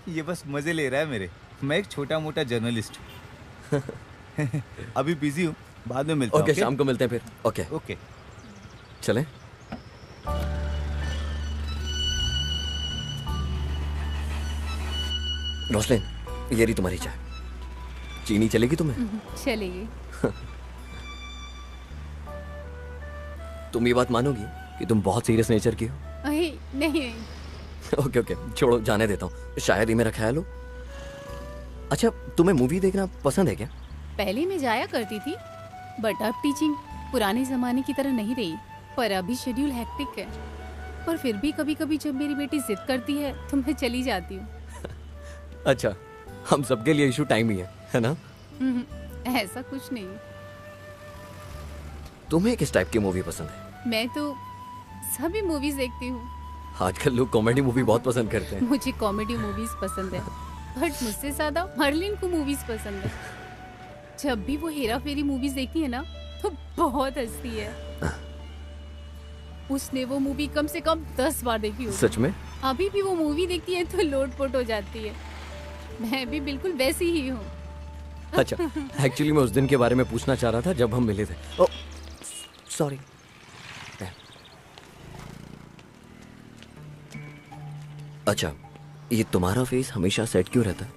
Speaker 10: ये बस मजे ले रहा है मेरे। मैं एक छोटा मोटा जर्नलिस्ट हूँ। अभी बिजी हूँ, बाद में मिलते हैं।
Speaker 12: ओके, शाम को मिलते हैं फिर। ओके
Speaker 10: ओके
Speaker 12: चलें। रोसलिन, ये रही तुम्हारी चाय। चीनी चलेगी तुम्हें?
Speaker 3: चलेगी।
Speaker 12: तुम ये बात मानोगी कि तुम बहुत सीरियस नेचर की हो?
Speaker 3: अरे नहीं।
Speaker 12: ओके ओके, छोड़ो, जाने देता हूँ, शायद ही मेरा ख्याल हो। अच्छा, तुम्हें मूवी देखना पसंद है क्या?
Speaker 3: पहले मैं जाया करती थी, बट अब टीचिंग पुराने जमाने की तरह नहीं रही। पर अभी शेड्यूल हेक्टिक है, पर फिर भी कभी कभी जब मेरी बेटी जिद करती है तो मैं चली जाती हूँ।
Speaker 12: अच्छा, हम सबके लिए इशू टाइम ही है ना?
Speaker 3: ऐसा कुछ नहीं।
Speaker 12: तुम्हें किस टाइप की मूवी पसंद है?
Speaker 3: मैं तो सभी मूवीज देखती हूँ।
Speaker 12: आजकल लोग कॉमेडी मूवी बहुत पसंद करते हैं।
Speaker 3: मुझे कॉमेडी मूवीज पसंद है, बट मुझसे ज्यादा मर्लिन को मूवीज पसंद है। जब भी वो हेरा फेरी मूवीज देखती है ना तो बहुत हंसती है। उसने वो मूवी कम से कम 10 बार देखी होगी।
Speaker 12: सच में?
Speaker 3: अभी भी वो मूवी देखती है तो लोटपोट हो जाती है। मैं भी बिल्कुल वैसी ही हूँ।
Speaker 12: अच्छा, एक्चुअली मैं उस दिन के बारे में पूछना चाह रहा था जब हम मिले थे। ओह, सॉरी। अच्छा, ये तुम्हारा फेस हमेशा सेट क्यों रहता है?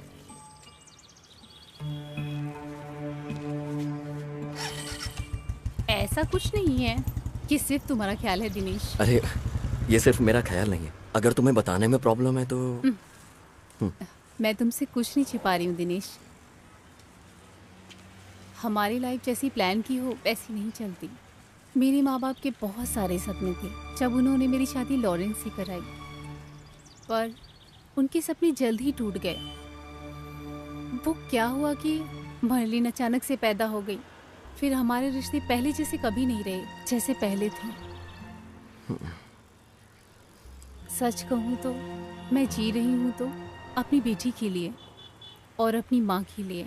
Speaker 3: ऐसा कुछ नहीं है, ये सिर्फ तुम्हारा ख्याल है दिनेश।
Speaker 12: अरे, ये सिर्फ मेरा ख्याल नहीं है। अगर तुम्हें बताने में प्रॉब्लम है तो
Speaker 3: मैं तुमसे कुछ नहीं छिपा रही हूँ दिनेश। हमारी लाइफ जैसी प्लान की हो वैसी नहीं चलती। मेरे माँ बाप के बहुत सारे सपने थे जब उन्होंने मेरी शादी लॉरेंस से कराई, पर उनके सपने जल्द ही टूट गए। वो क्या हुआ कि मर्लिन अचानक से पैदा हो गई। फिर हमारे रिश्ते पहले जैसे कभी नहीं रहे जैसे पहले थे। सच कहूँ तो मैं जी रही हूँ तो अपनी बेटी के लिए और अपनी माँ के लिए।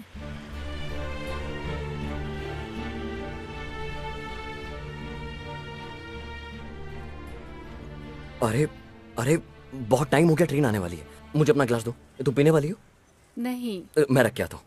Speaker 12: अरे अरे, बहुत टाइम हो गया, ट्रेन आने वाली है। मुझे अपना ग्लास दो। तुम पीने वाली हो?
Speaker 3: नहीं।
Speaker 12: मैं रख के आता हूँ।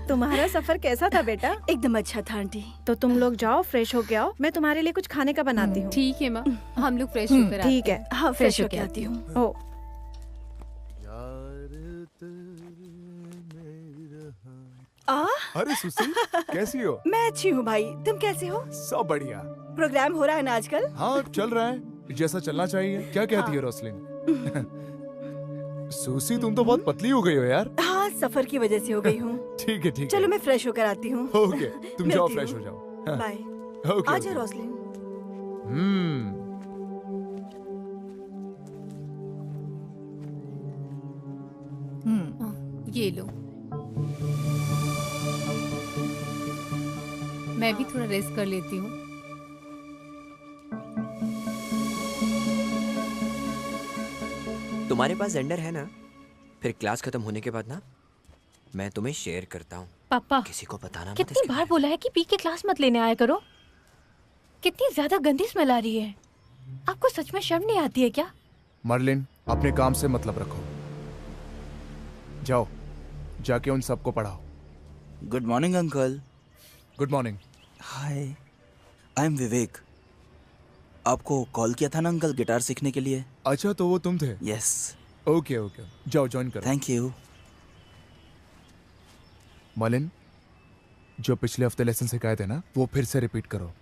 Speaker 2: तुम्हारा सफर कैसा था बेटा?
Speaker 9: एकदम अच्छा था आंटी।
Speaker 2: तो तुम लोग जाओ, फ्रेश हो के आओ, मैं तुम्हारे लिए कुछ खाने का बनाती हूँ।
Speaker 3: ठीक है माँ, हम लोग फ्रेश होकर आते हैं।
Speaker 2: ठीक है,
Speaker 9: हाँ, फ्रेश होके आती हूँ।
Speaker 2: ओ,
Speaker 5: अरे सुशील, कैसी हो?
Speaker 9: मैं अच्छी हूँ भाई, तुम कैसे हो?
Speaker 5: सब बढ़िया।
Speaker 9: प्रोग्राम हो रहा है ना आजकल?
Speaker 5: हाँ, चल रहा है जैसा चलना चाहिए। क्या कहती है रोसलिन? सुशी, तुम तो बहुत पतली हो गई हो यार।
Speaker 9: हाँ, सफर की वजह से हो गई हूँ।
Speaker 5: ठीक है, ठीक है।
Speaker 9: चलो मैं फ्रेश होकर आती हूँ।
Speaker 5: ओके, तुम जाओ, फ्रेश हो जाओ। हाँ।
Speaker 9: बाय।
Speaker 5: ओके,
Speaker 9: आजा रोसलिन।
Speaker 3: ये लो। मैं भी थोड़ा रेस्ट कर लेती हूँ।
Speaker 14: तुम्हारे पास जेंडर है ना? फिर क्लास खत्म होने के बाद ना मैं तुम्हें शेयर करता हूँ।
Speaker 13: पापा,
Speaker 14: किसी को बताना मत।
Speaker 13: कितनी बार बोला है कि पी के क्लास मत लेने आया करो। कितनी ज्यादा गंदी स्मेल आ रही है। आपको सच में शर्म नहीं आती है क्या?
Speaker 5: मर्लिन, अपने काम से मतलब रखो। जाओ, जाके उन सबको पढ़ाओ।
Speaker 1: Good morning uncle.
Speaker 5: Good morning.
Speaker 1: Hi, I am Vivek. आपको कॉल किया था ना अंकल गिटार सीखने के लिए?
Speaker 5: अच्छा, तो वो तुम थे?
Speaker 1: यस।
Speaker 5: ओके ओके, जाओ ज्वाइन करो।
Speaker 1: Thank you.
Speaker 5: मलिन, जो पिछले हफ्ते लेसन सिखाए थे ना, वो फिर से रिपीट करो।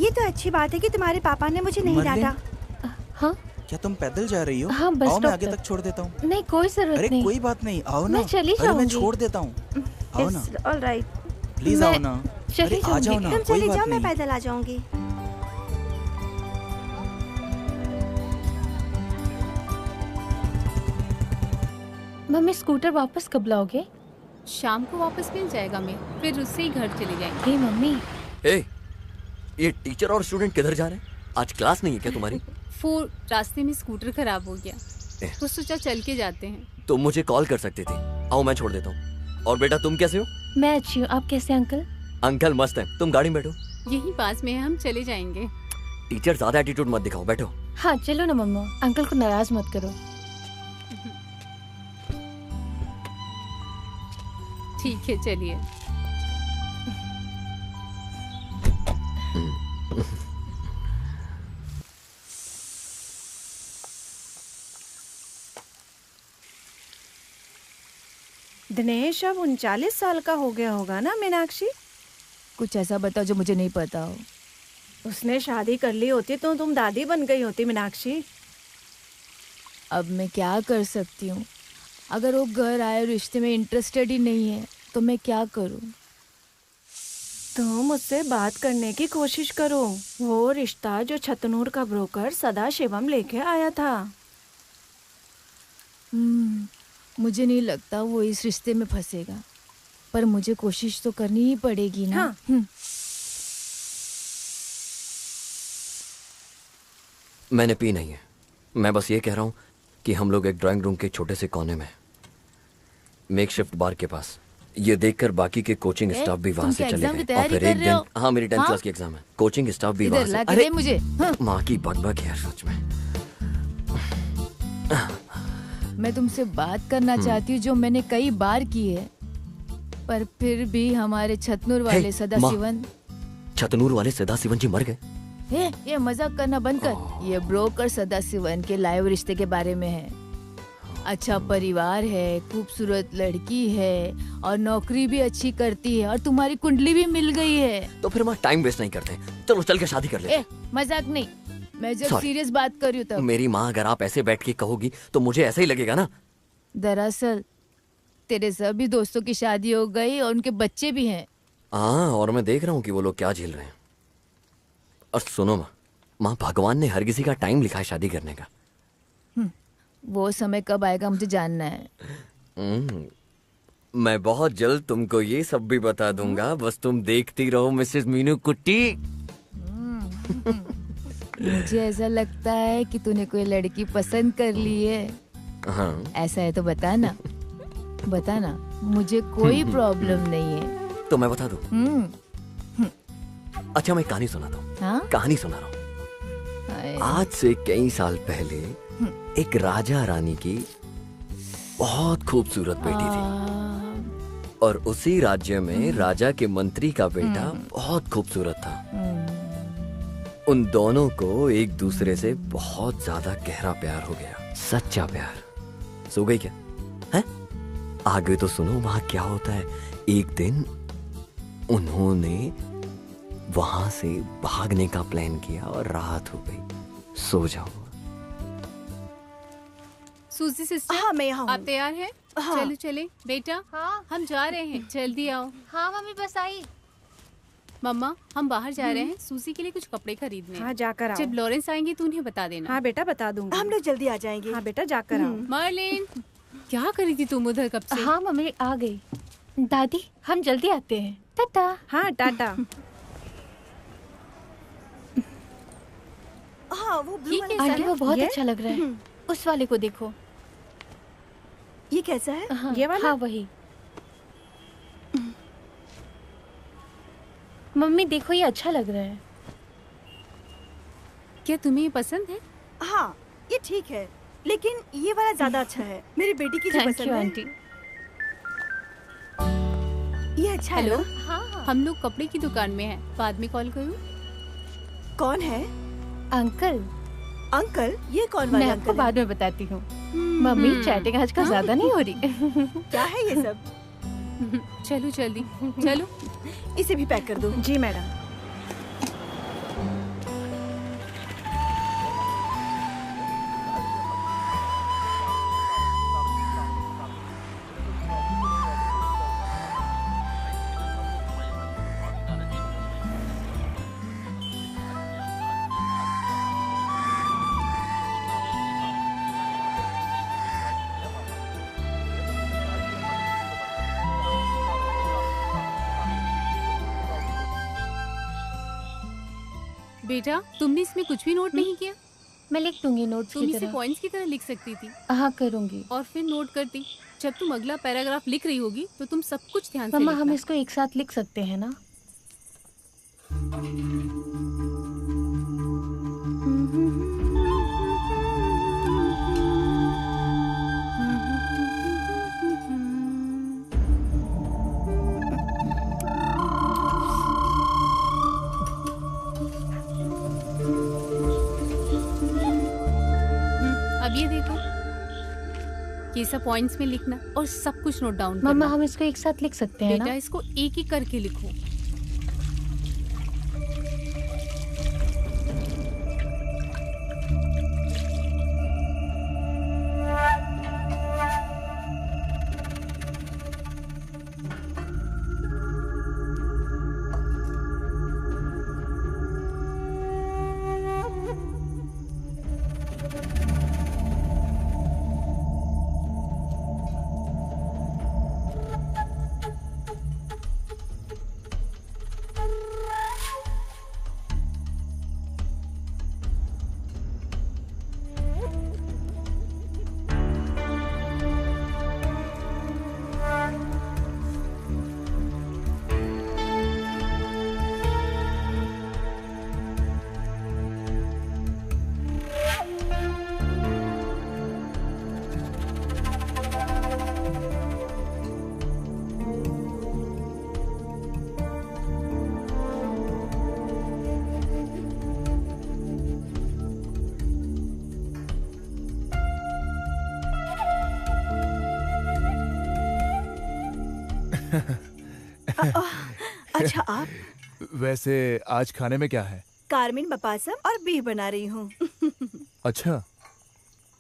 Speaker 9: ये तो अच्छी बात है कि तुम्हारे पापा ने मुझे नहीं
Speaker 1: मरलिन?
Speaker 9: डांटा।
Speaker 13: हाँ
Speaker 1: क्या तुम पैदल जा रही हो?
Speaker 13: हाँ, बस
Speaker 1: आओ मैं
Speaker 13: स्टॉप
Speaker 1: आगे
Speaker 13: तक।
Speaker 1: तक छोड़ देता हूँ।
Speaker 13: नहीं, कोई जरूरत
Speaker 1: अरे
Speaker 13: नहीं।
Speaker 1: कोई बात नहीं, आओ ना।
Speaker 13: मैं चली
Speaker 1: अरे मैं
Speaker 13: जाऊंगी।
Speaker 1: छोड़ देता हूँ, आओ ना।
Speaker 9: ऑल राइट,
Speaker 1: प्लीज आओ ना।
Speaker 13: चली
Speaker 1: अरे आ जाओ ना,
Speaker 9: तुम
Speaker 1: कोई
Speaker 9: चले
Speaker 1: बात
Speaker 9: जाओ, मैं
Speaker 1: नहीं।
Speaker 9: पैदल आ जाऊंगी।
Speaker 13: मम्मी स्कूटर वापस कब लाओगे?
Speaker 3: शाम को वापस मिल जाएगा, मैं फिर उससे ही घर चले जाएंगे।
Speaker 13: हे मम्मी,
Speaker 12: ए, ये टीचर और स्टूडेंट किधर जा रहे हैं? आज क्लास नहीं है क्या तुम्हारी?
Speaker 3: वो रास्ते में स्कूटर खराब हो गया तो सोचा चल के जाते हैं।
Speaker 12: तुम मुझे कॉल कर सकती थी। आओ मैं छोड़ देता हूँ। और बेटा तुम कैसे हो?
Speaker 13: मैं अच्छी हूँ, आप कैसे अंकल?
Speaker 12: अंकल मस्त है, तुम गाड़ी में बैठो।
Speaker 3: यही पास में है, हम चले जाएंगे।
Speaker 12: टीचर ज्यादा एटीट्यूड मत दिखाओ, बैठो।
Speaker 13: हाँ चलो ना मम्मा, अंकल को नाराज मत करो।
Speaker 3: ठीक है चलिए।
Speaker 2: दिनेश अब 39 साल का हो गया होगा ना मीनाक्षी?
Speaker 6: कुछ ऐसा बताओ जो मुझे नहीं पता हो।
Speaker 2: उसने शादी कर ली होती तो तुम दादी बन गई होती मीनाक्षी।
Speaker 6: अब मैं क्या कर सकती हूँ? अगर वो घर आए रिश्ते में इंटरेस्टेड ही नहीं है तो मैं क्या करूँ?
Speaker 2: तुम मुझसे बात करने की कोशिश करो। वो रिश्ता जो छतनूर का ब्रोकर सदा शिवम लेके आया था।
Speaker 6: मुझे नहीं लगता वो इस रिश्ते में फंसेगा, पर मुझे कोशिश तो करनी ही पड़ेगी ना।
Speaker 2: हाँ।
Speaker 12: मैंने पी नहीं है, मैं बस ये कह रहा हूँ कि हम लोग एक ड्राइंग रूम के छोटे से कोने में मेकशिफ्ट बार के पास, ये देखकर बाकी के कोचिंग स्टाफ भी वहाँ से चले गए। और फिर एक दिन, हाँ मेरी 10th क्लास की एग्जाम है, कोचिंग स्टाफ भी वहाँ से।
Speaker 6: अरे मुझे
Speaker 12: माँ की बकबक यार सच में।
Speaker 6: मैं तुमसे बात करना चाहती हूँ जो मैंने कई बार की है, पर फिर भी हमारे छतनूर वाले सदाशिवन।
Speaker 12: छतनूर वाले सदाशिवन जी मर गए?
Speaker 6: ये मजाक करना बंद कर। ये ब्रोकर सदाशिवन के लाइव रिश्ते के बारे में है। अच्छा परिवार है, खूबसूरत लड़की है और नौकरी भी अच्छी करती है और तुम्हारी कुंडली भी मिल गई है।
Speaker 12: तो फिर माँ टाइम वेस्ट नहीं करते, चलो चल के शादी कर ले।
Speaker 6: मजाक नहीं, मैं जब
Speaker 12: Sorry.
Speaker 6: सीरियस बात कर रही हूँ तब।
Speaker 12: मेरी माँ अगर आप ऐसे बैठ के कहोगी तो मुझे ऐसा ही लगेगा ना।
Speaker 6: दरअसल तेरे सभी दोस्तों की शादी हो गई और उनके बच्चे भी हैं।
Speaker 12: हाँ, और मैं देख रहा हूँ कि वो लोग क्या झेल रहे हैं। और सुनो माँ, भगवान ने हर किसी का टाइम लिखा है शादी करने का।
Speaker 6: वो समय कब आएगा मुझे जानना है।
Speaker 12: मैं बहुत जल्द तुमको ये सब भी बता दूंगा, बस तुम देखती रहो मिसेस मीनू कुट्टी।
Speaker 6: मुझे ऐसा लगता है कि तूने कोई लड़की पसंद कर ली है।
Speaker 12: हाँ।
Speaker 6: ऐसा है तो बताना, बताना, मुझे कोई प्रॉब्लम नहीं है।
Speaker 12: तो मैं बता दूं? अच्छा मैं कहानी सुनाता हूँ।
Speaker 6: हाँ?
Speaker 12: कहानी सुना रहा हूँ। आज से कई साल पहले एक राजा रानी की बहुत खूबसूरत बेटी थी और उसी राज्य में राजा के मंत्री का बेटा बहुत खूबसूरत था। उन दोनों को एक दूसरे से बहुत ज्यादा गहरा प्यार हो गया, सच्चा प्यार। सो गई क्या? हैं? आगे तो सुनो वहां क्या होता है। एक दिन उन्होंने वहां से भागने का प्लान किया और रात हो गई। सो जाओ।
Speaker 3: सूजी सिस्टर,
Speaker 9: हाँ मैं यहाँ हूँ।
Speaker 3: आप तैयार हैं?
Speaker 9: हाँ।
Speaker 3: चलो चले बेटा।
Speaker 13: हाँ
Speaker 3: हम जा रहे हैं, जल्दी आओ।
Speaker 13: हाँ मम्मी बस आई।
Speaker 3: मम्मा हम बाहर जा रहे हैं सूजी के लिए कुछ कपड़े खरीदने।
Speaker 2: हाँ जाकर आओ।
Speaker 3: जब लॉरेंस आएंगे तो उन्हें बता देना।
Speaker 2: हाँ बेटा बता दूंगी।
Speaker 9: हम लोग जल्दी आ जाएंगे।
Speaker 2: हाँ बेटा जाकर आओ।
Speaker 3: मर्लिन, क्या करी थी तुम उधर कब से?
Speaker 13: हाँ मम्मी आ गई। दादी हम जल्दी आते हैं, टाटा।
Speaker 2: हाँ टाटा।
Speaker 9: हाँ वो ब्लू
Speaker 3: ठीक है,
Speaker 9: वाला।
Speaker 13: आंटी वो बहुत
Speaker 2: ये?
Speaker 13: अच्छा लग रहा है। उस वाले को देखो।
Speaker 9: ये कैसा है?
Speaker 13: हाँ,
Speaker 2: ये वाला?
Speaker 13: हाँ वही। मम्मी देखो ये अच्छा लग रहा है।
Speaker 3: क्या तुम्हें ये पसंद है?
Speaker 9: हाँ ये ठीक है, लेकिन ये वाला ज्यादा अच्छा है। मेरी बेटी की जो
Speaker 13: थैंक
Speaker 9: पसंद
Speaker 13: यू
Speaker 9: है।
Speaker 13: आंटी।
Speaker 9: ये अच्छा है
Speaker 3: हेलो,
Speaker 9: ना?
Speaker 13: हाँ
Speaker 3: हम लोग कपड़े की दुकान में हैं, बाद में कॉल करूँ?
Speaker 9: कौन है?
Speaker 13: अंकल।
Speaker 9: अंकल? ये कौन वाले
Speaker 13: मैं
Speaker 9: अंकल
Speaker 13: आपको
Speaker 9: है?
Speaker 13: बाद में बताती हूँ। मम्मी चैटिंग आजकल ज्यादा नहीं हो रही।
Speaker 9: क्या है ये सब?
Speaker 3: चलो जल्दी चलो।
Speaker 9: इसे भी पैक कर दो।
Speaker 2: जी मैडम।
Speaker 3: बेटा तुमने इसमें कुछ भी नोट नहीं किया?
Speaker 13: मैं लिख दूंगी नोट्स
Speaker 3: तुम
Speaker 13: की
Speaker 3: इसे
Speaker 13: तरह।
Speaker 3: पॉइंट्स की तरह लिख सकती थी
Speaker 13: हाँ करूंगी।
Speaker 3: और फिर नोट करती। जब तुम अगला पैराग्राफ लिख रही होगी तो तुम सब कुछ ध्यान से
Speaker 13: मम्मा
Speaker 3: लिखना।
Speaker 13: हम इसको एक साथ लिख सकते हैं ना?
Speaker 3: अब ये देखो, ये सब पॉइंट्स में लिखना और सब कुछ नोट डाउन करना।
Speaker 13: मम्मा हम इसको एक साथ लिख सकते हैं
Speaker 3: बेटा
Speaker 13: ना?
Speaker 3: इसको एक एक करके लिखो।
Speaker 9: अच्छा आप?
Speaker 5: वैसे आज खाने में क्या है?
Speaker 9: कारमिन बपासम और बीफ बना रही हूँ।
Speaker 5: अच्छा,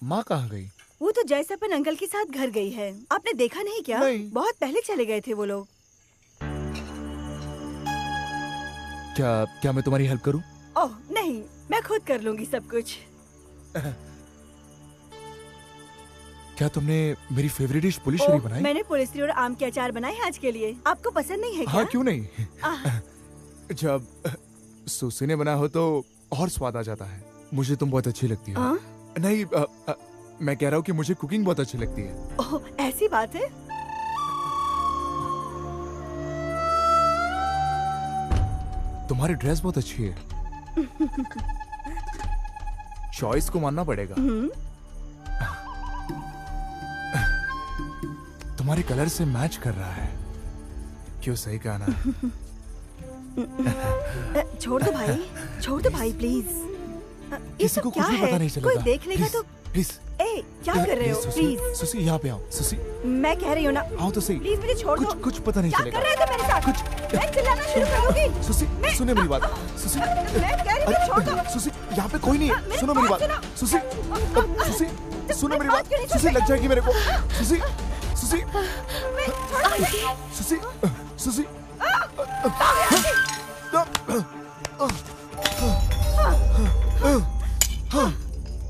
Speaker 5: माँ कहाँ गई?
Speaker 9: वो तो जयसपन अंकल के साथ घर गई है। आपने देखा नहीं क्या?
Speaker 5: नहीं।
Speaker 9: बहुत पहले चले गए थे वो लोग।
Speaker 5: क्या मैं तुम्हारी हेल्प करूं?
Speaker 9: ओह नहीं, मैं खुद कर लूंगी सब कुछ।
Speaker 5: क्या तुमने मेरी फेवरेट डिश पुलिशरी
Speaker 9: ओह,
Speaker 5: बनाई?
Speaker 9: मैंने पुलिसरी और आम के अचार बनाए आज के लिए। आपको पसंद नहीं है क्या?
Speaker 5: हाँ क्यों नहीं।
Speaker 9: आह,
Speaker 5: जब सुसी ने बना हो तो और स्वाद आ जाता है। मुझे तुम बहुत अच्छी लगती हो। नहीं मैं कह रहा हूँ कि मुझे कुकिंग बहुत अच्छी लगती है।
Speaker 9: ओह ऐसी बात है?
Speaker 5: तुम्हारी ड्रेस बहुत अच्छी है। चॉइस को मानना पड़ेगा। तुम्हारे कलर से मैच कर रहा है। क्यों, सही कहा ना?
Speaker 9: छोड़ दो भाई, छोड़ दो भाई प्लीज। ये
Speaker 5: किसी
Speaker 9: सब
Speaker 5: को
Speaker 9: क्या
Speaker 5: कुछ भी
Speaker 9: है?
Speaker 5: पता नहीं चलेगा।
Speaker 9: कोई देख लेगा तो।
Speaker 5: प्लीज
Speaker 9: ए क्या कर रहे हो? प्लीज
Speaker 5: सुसी यहाँ पे आओ। सुसी
Speaker 9: मैं कह रही हूँ ना।
Speaker 5: आओ तो सही।
Speaker 9: प्लीज मुझे छोड़ दो।
Speaker 5: कुछ पता नहीं
Speaker 9: क्या
Speaker 5: चलेगा।
Speaker 9: कर रहे थे मेरे साथ? मैं चिल्लाना शुरू कर दूंगी।
Speaker 5: सुसी सुने मेरी बात। सुसी
Speaker 9: मैं कह रही हूँ छोड़ दो।
Speaker 5: सुसी यहाँ पे कोई नहीं है। सुनो मेरी बात। सुसी सुसी सुनो मेरी बात। सुसी लग जाएगी मेरे को। सुसी सुसी सुसी सुसी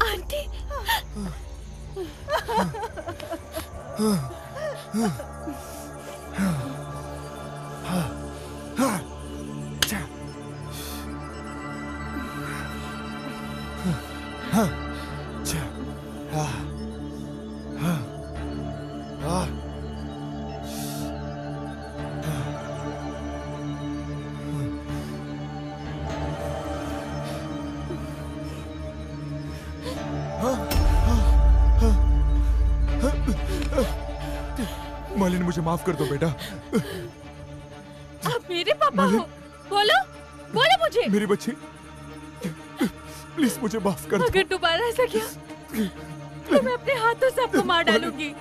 Speaker 9: आंटी
Speaker 5: मालिनी मुझे माफ कर दो बेटा।
Speaker 13: आप मेरे पापा हो? बोलो बोलो मुझे।
Speaker 5: मेरी बच्ची प्लीज मुझे माफ कर दो।
Speaker 13: अगर दोबारा ऐसा किया तो मैं अपने हाथों से आपको मार डालूंगी।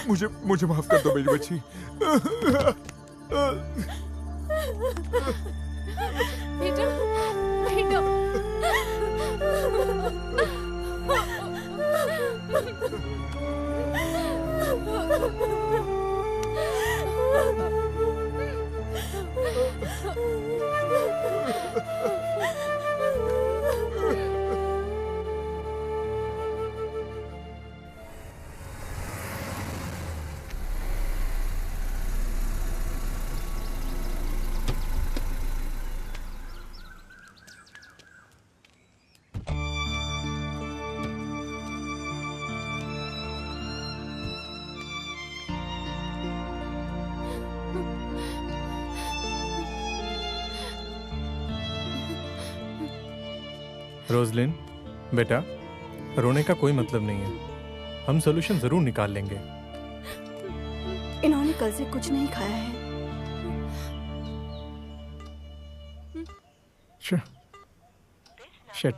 Speaker 5: मुझे माफ कर दो मेरी बच्ची।
Speaker 13: बेटा बेटा
Speaker 8: रोजलिन बेटा, रोने का कोई मतलब नहीं है, हम सोल्यूशन जरूर निकाल लेंगे।
Speaker 9: इन्होंने कल से कुछ नहीं खाया है।
Speaker 8: शिट,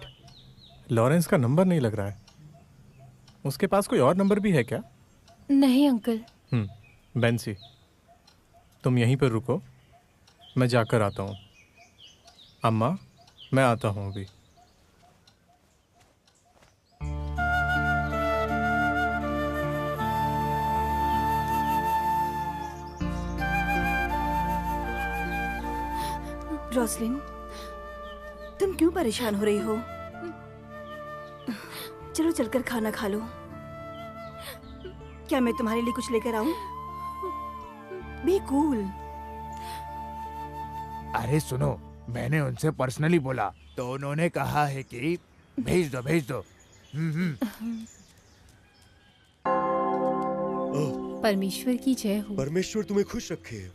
Speaker 8: लॉरेंस का नंबर नहीं लग रहा है। उसके पास कोई और नंबर भी है क्या?
Speaker 13: नहीं अंकल।
Speaker 8: बेंसी, तुम यहीं पर रुको, मैं जाकर आता हूँ। अम्मा, मैं आता हूँ अभी।
Speaker 9: रोसलिन, तुम क्यों परेशान हो रही हो? चलो चलकर खाना खा लो। क्या मैं तुम्हारे लिए कुछ लेकर आऊं? Be cool.
Speaker 5: अरे सुनो, मैंने उनसे पर्सनली बोला तो उन्होंने कहा है कि भेज दो भेज दो।
Speaker 3: परमेश्वर की जय हो।
Speaker 11: परमेश्वर तुम्हें खुश रखे।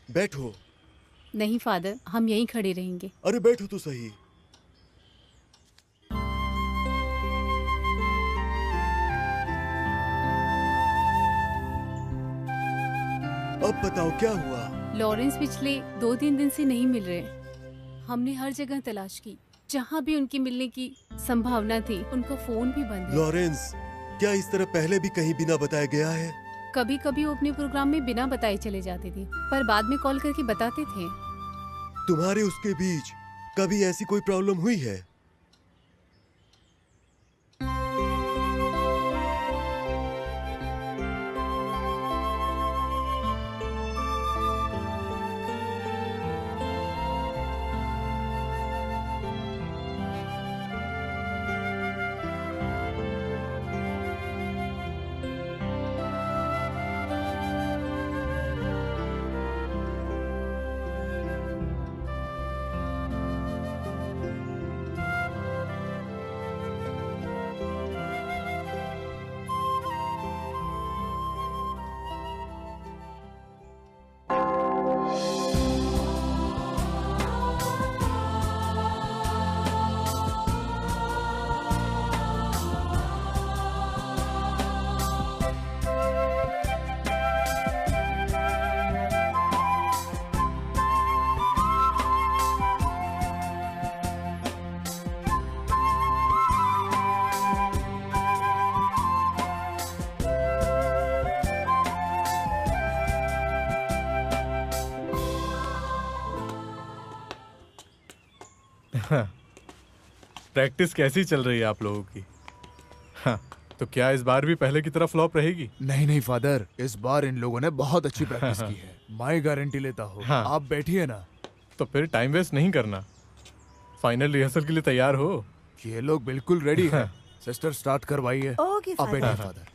Speaker 11: बैठो।
Speaker 3: नहीं फादर, हम यहीं खड़े रहेंगे।
Speaker 11: अरे बैठो तो सही। अब बताओ क्या हुआ?
Speaker 3: लॉरेंस पिछले 2-3 दिन से नहीं मिल रहे। हमने हर जगह तलाश की, जहाँ भी उनके मिलने की संभावना थी उनका फोन भी बंद है।
Speaker 11: लॉरेंस, क्या इस तरह पहले भी कहीं बिना बताया गया है?
Speaker 3: कभी कभी वो अपने प्रोग्राम में बिना बताए चले जाते थे, पर बाद में कॉल करके बताते थे।
Speaker 11: तुम्हारे उसके बीच कभी ऐसी कोई प्रॉब्लम हुई है?
Speaker 8: प्रैक्टिस कैसी चल रही है आप लोगों की? हाँ, तो क्या इस बार भी पहले की तरह फ्लॉप रहेगी?
Speaker 5: नहीं नहीं फादर, इस बार इन लोगों ने बहुत अच्छी प्रैक्टिस की है। मैं गारंटी लेता हूँ।
Speaker 8: हाँ।
Speaker 5: आप बैठिए ना।
Speaker 8: तो फिर टाइम वेस्ट नहीं करना, फाइनल रिहर्सल के लिए तैयार हो।
Speaker 5: ये लोग बिल्कुल रेडी हैं। सिस्टर स्टार्ट करवाइए।
Speaker 9: ओके
Speaker 5: आप बैठिए
Speaker 9: फादर।
Speaker 5: फादर।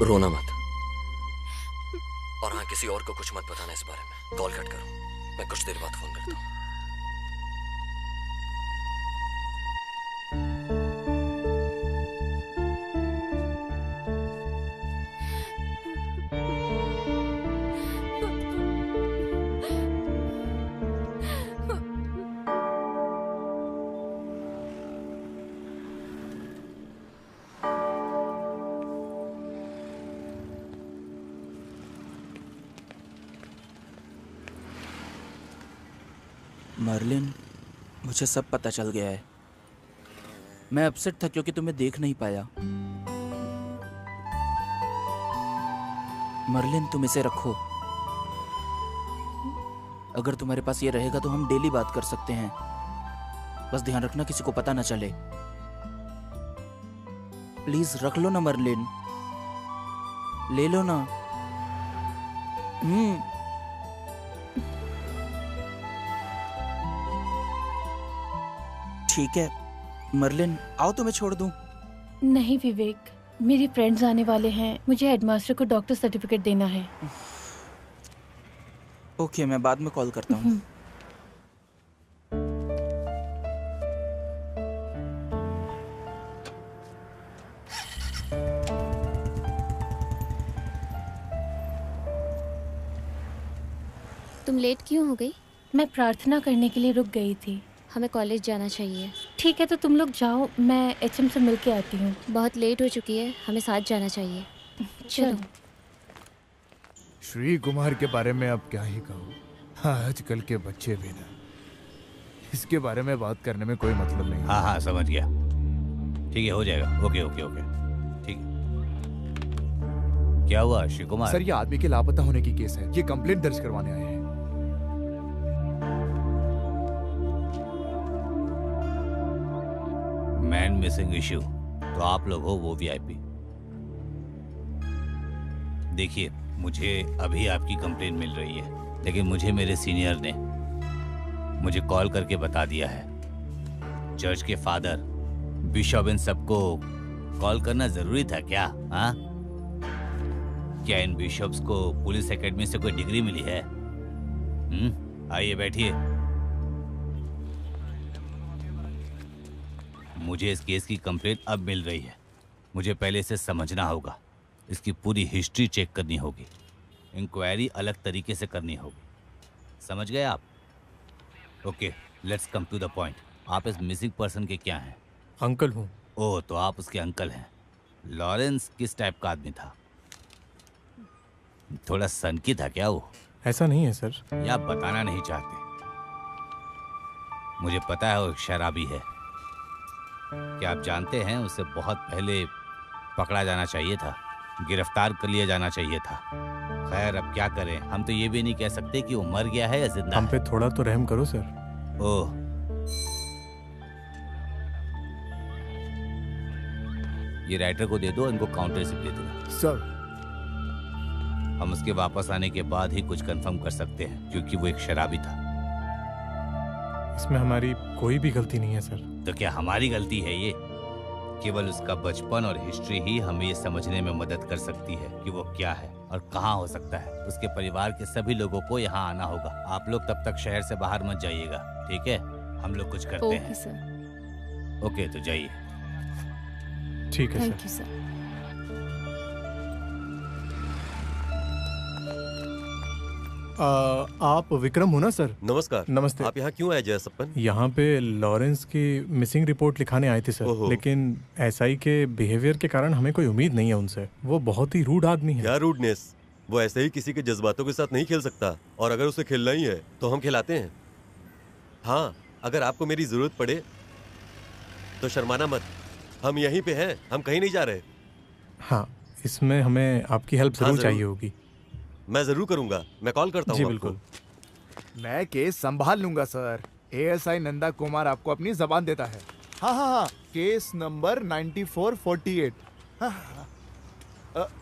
Speaker 12: रोना मत। और हाँ, किसी और को कुछ मत बताना इस बारे में। कॉल कट करो, मैं कुछ देर बाद फोन करता हूँ।
Speaker 1: मर्लिन, मुझे सब पता चल गया है। मैं अपसेट था क्योंकि तुम्हें देख नहीं पाया। मर्लिन, तुम इसे रखो। अगर तुम्हारे पास ये रहेगा तो हम डेली बात कर सकते हैं। बस ध्यान रखना किसी को पता ना चले। प्लीज रख लो ना मर्लिन, ले लो ना। ठीक है मर्लिन, आओ तुम्हें छोड़ दूं।
Speaker 13: नहीं विवेक, मेरे फ्रेंड्स आने वाले हैं, मुझे हेडमास्टर को डॉक्टर सर्टिफिकेट देना है।
Speaker 1: ओके, मैं बाद में कॉल करता हूँ।
Speaker 15: तुम लेट क्यों हो गई?
Speaker 13: मैं प्रार्थना करने के लिए रुक गई थी।
Speaker 15: हमें कॉलेज जाना चाहिए।
Speaker 13: ठीक है, तो तुम लोग जाओ, मैं एचएम से मिल के आती हूँ।
Speaker 15: बहुत लेट हो चुकी है, हमें साथ जाना चाहिए। चलो।
Speaker 5: श्री कुमार के बारे में अब क्या ही कहूँ। हाँ, आजकल के बच्चे भी ना, इसके बारे में बात करने में कोई मतलब नहीं।
Speaker 10: हाँ हाँ, समझ गया। ठीक है, हो जाएगा। ओके ओके ओके, ठीक है। क्या हुआ श्री कुमार?
Speaker 5: सर, ये आदमी के लापता होने की केस है। ये कंप्लेंट दर्ज करवाने आए हैं।
Speaker 10: मैन मिसिंग इश्यू, तो आप लोग हो वो वीआईपी। देखिए, मुझे अभी आपकी कंप्लेंट मिल रही है, लेकिन मुझे मेरे सीनियर ने मुझे कॉल करके बता दिया है। चर्च के फादर, बिशप, इन सबको कॉल करना जरूरी था क्या? हाँ, क्या इन बिशप्स को पुलिस एकेडमी से कोई डिग्री मिली है? आइए बैठिए। मुझे इस केस की कंप्लेंट अब मिल रही है। मुझे पहले इसे समझना होगा, इसकी पूरी हिस्ट्री चेक करनी होगी, इंक्वायरी अलग तरीके से करनी होगी। समझ गए आप? Okay, let's come to the point. आप इस मिसिंग पर्सन के क्या हैं?
Speaker 8: अंकल हूँ।
Speaker 10: ओह, तो आप उसके अंकल हैं। लॉरेंस किस टाइप का आदमी था? थोड़ा सनकी था क्या वो?
Speaker 8: ऐसा नहीं है सर।
Speaker 10: या आप बताना नहीं चाहते? मुझे पता है वो शराबी है। क्या आप जानते हैं उसे बहुत पहले पकड़ा जाना चाहिए था, गिरफ्तार कर लिया जाना चाहिए था। खैर, अब क्या करें, हम तो ये भी नहीं कह सकते कि वो मर गया है या जिंदा
Speaker 8: हम
Speaker 10: है।
Speaker 8: पे थोड़ा तो रहम करो सर।
Speaker 10: ओह, ये राइटर को दे दो, इनको काउंटर रिसिप्ट दे दो।
Speaker 5: सर,
Speaker 10: हम उसके वापस आने के बाद ही कुछ कंफर्म कर सकते हैं, क्योंकि वो एक शराबी था।
Speaker 8: इसमें हमारी कोई भी गलती नहीं है सर।
Speaker 10: तो क्या हमारी गलती है ये? केवल उसका बचपन और हिस्ट्री ही हमें ये समझने में मदद कर सकती है कि वो क्या है और कहाँ हो सकता है। उसके परिवार के सभी लोगों को यहाँ आना होगा। आप लोग तब तक शहर से बाहर मत जाइएगा, ठीक है? हम लोग कुछ करते हैं।
Speaker 3: सर।
Speaker 10: ओके, तो जाइए।
Speaker 8: ठीक है
Speaker 3: थैंक यू सर।
Speaker 8: आप विक्रम हो ना सर?
Speaker 11: नमस्कार।
Speaker 8: नमस्ते।
Speaker 11: आप यहाँ क्यों आए जयसप्पन?
Speaker 8: यहाँ पे लॉरेंस की मिसिंग रिपोर्ट लिखाने आए थे सर, लेकिन एसआई के बिहेवियर के कारण हमें कोई उम्मीद नहीं है उनसे। वो बहुत ही रूड आदमी है।
Speaker 11: क्या रूडनेस? वो ऐसे ही किसी के जज्बातों के साथ नहीं खेल सकता, और अगर उसे खेलना ही है तो हम खिलाते हैं। हाँ, अगर आपको मेरी जरूरत पड़े तो शर्माना मत, हम यहीं पे हैं, हम कहीं नहीं जा रहे।
Speaker 8: हाँ, इसमें हमें आपकी हेल्प जरूर चाहिए होगी।
Speaker 11: मैं जरूर करूंगा, मैं कॉल करता हूँ।
Speaker 8: जी बिल्कुल।
Speaker 5: मैं केस संभाल लूंगा सर। एएसआई नंदा कुमार आपको अपनी जबान देता है। हाँ हाँ हाँ, केस नंबर 9448।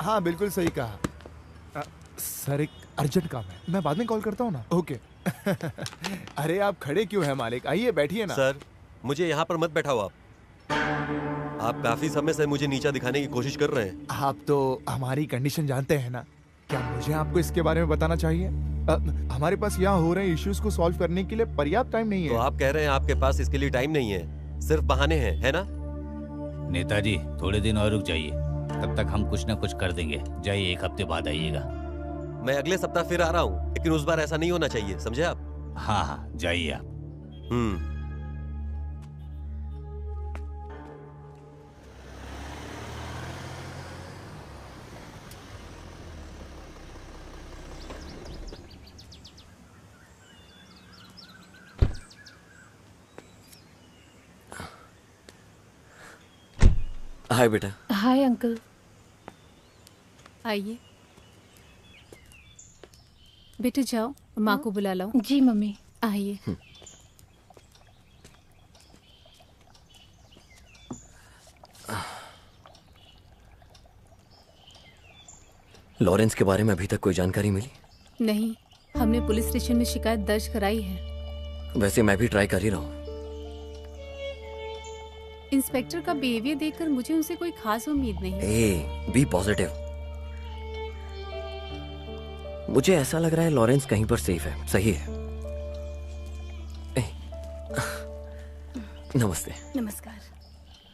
Speaker 5: हाँ, बिल्कुल सही कहा। सर, एक अर्जेंट काम है, मैं बाद में कॉल करता हूँ ना। ओके। अरे आप खड़े क्यों हैं मालिक? आइए बैठिए ना।
Speaker 11: सर, मुझे यहाँ पर मत बैठाओ आप काफी समय से मुझे नीचा दिखाने की कोशिश कर रहे हैं।
Speaker 5: आप तो हमारी कंडीशन जानते हैं ना। क्या मुझे आपको इसके बारे में बताना चाहिए? हमारे पास यहाँ हो रहे इश्यूज को सॉल्व करने के लिए पर्याप्त टाइम नहीं है।
Speaker 11: तो आप कह रहे हैं आपके पास इसके लिए टाइम नहीं है, सिर्फ बहाने हैं, है ना?
Speaker 10: नेताजी थोड़े दिन और रुक जाइए, तब तक हम कुछ न कुछ कर देंगे। जाइए, 1 हफ्ते बाद आइएगा।
Speaker 11: मैं अगले सप्ताह फिर आ रहा हूँ, लेकिन उस बार ऐसा नहीं होना चाहिए, समझे आप?
Speaker 10: हाँ हाँ, जाइए आप।
Speaker 12: हाय बेटा।
Speaker 13: Hi uncle.
Speaker 3: आइए बेटा, जाओ माँ को बुला लाओ।
Speaker 13: जी मम्मी।
Speaker 3: आइए।
Speaker 12: लॉरेंस के बारे में अभी तक कोई जानकारी मिली?
Speaker 3: नहीं, हमने पुलिस स्टेशन में शिकायत दर्ज कराई है।
Speaker 12: वैसे मैं भी ट्राई कर ही रहा हूँ।
Speaker 3: इंस्पेक्टर का बिहेवियर देखकर मुझे उनसे कोई खास उम्मीद नहीं।
Speaker 12: Be positive. मुझे ऐसा लग रहा है लॉरेंस कहीं पर सेफ है। सही है। नमस्ते।
Speaker 2: नमस्कार।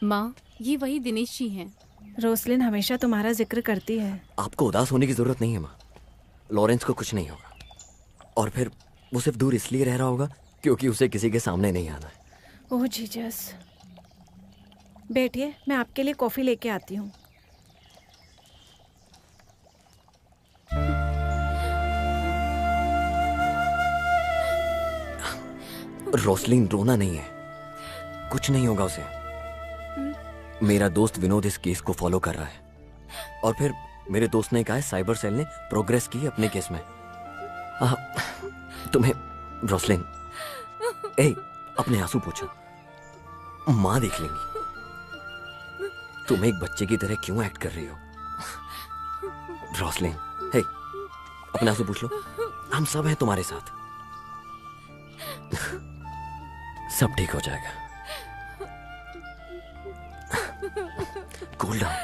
Speaker 3: माँ, ये वही दिनेश जी हैं।
Speaker 2: रोसलिन हमेशा तुम्हारा जिक्र करती है।
Speaker 12: आपको उदास होने की जरूरत नहीं है माँ। लॉरेंस को कुछ नहीं होगा, और फिर वो सिर्फ दूर इसलिए रह रहा होगा क्योंकि उसे किसी के सामने नहीं आना है।
Speaker 2: ओह जीसस। बैठिए, मैं आपके लिए कॉफी लेके आती हूँ।
Speaker 12: रोसलिन रोना नहीं है, कुछ नहीं होगा उसे। मेरा दोस्त विनोद इस केस को फॉलो कर रहा है, और फिर मेरे दोस्त ने कहा है साइबर सेल ने प्रोग्रेस की अपने केस में। तुम्हें रोसलिन, अपने आंसू पोंछो, माँ देख लेंगी। तुम एक बच्चे की तरह क्यों एक्ट कर रही हो? रोसलिन, अपने आंसू पूछ लो, हम सब हैं तुम्हारे साथ। सब ठीक हो जाएगा। Cool down,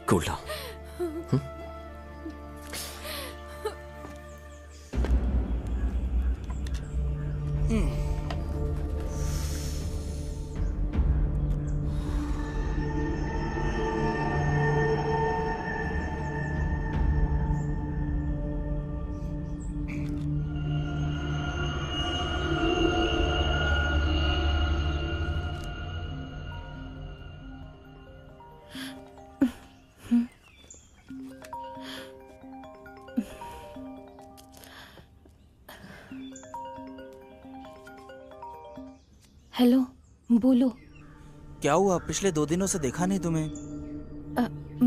Speaker 12: cool down.
Speaker 13: Hello, बोलो।
Speaker 1: क्या हुआ? पिछले 2 दिनों से देखा नहीं तुम्हें।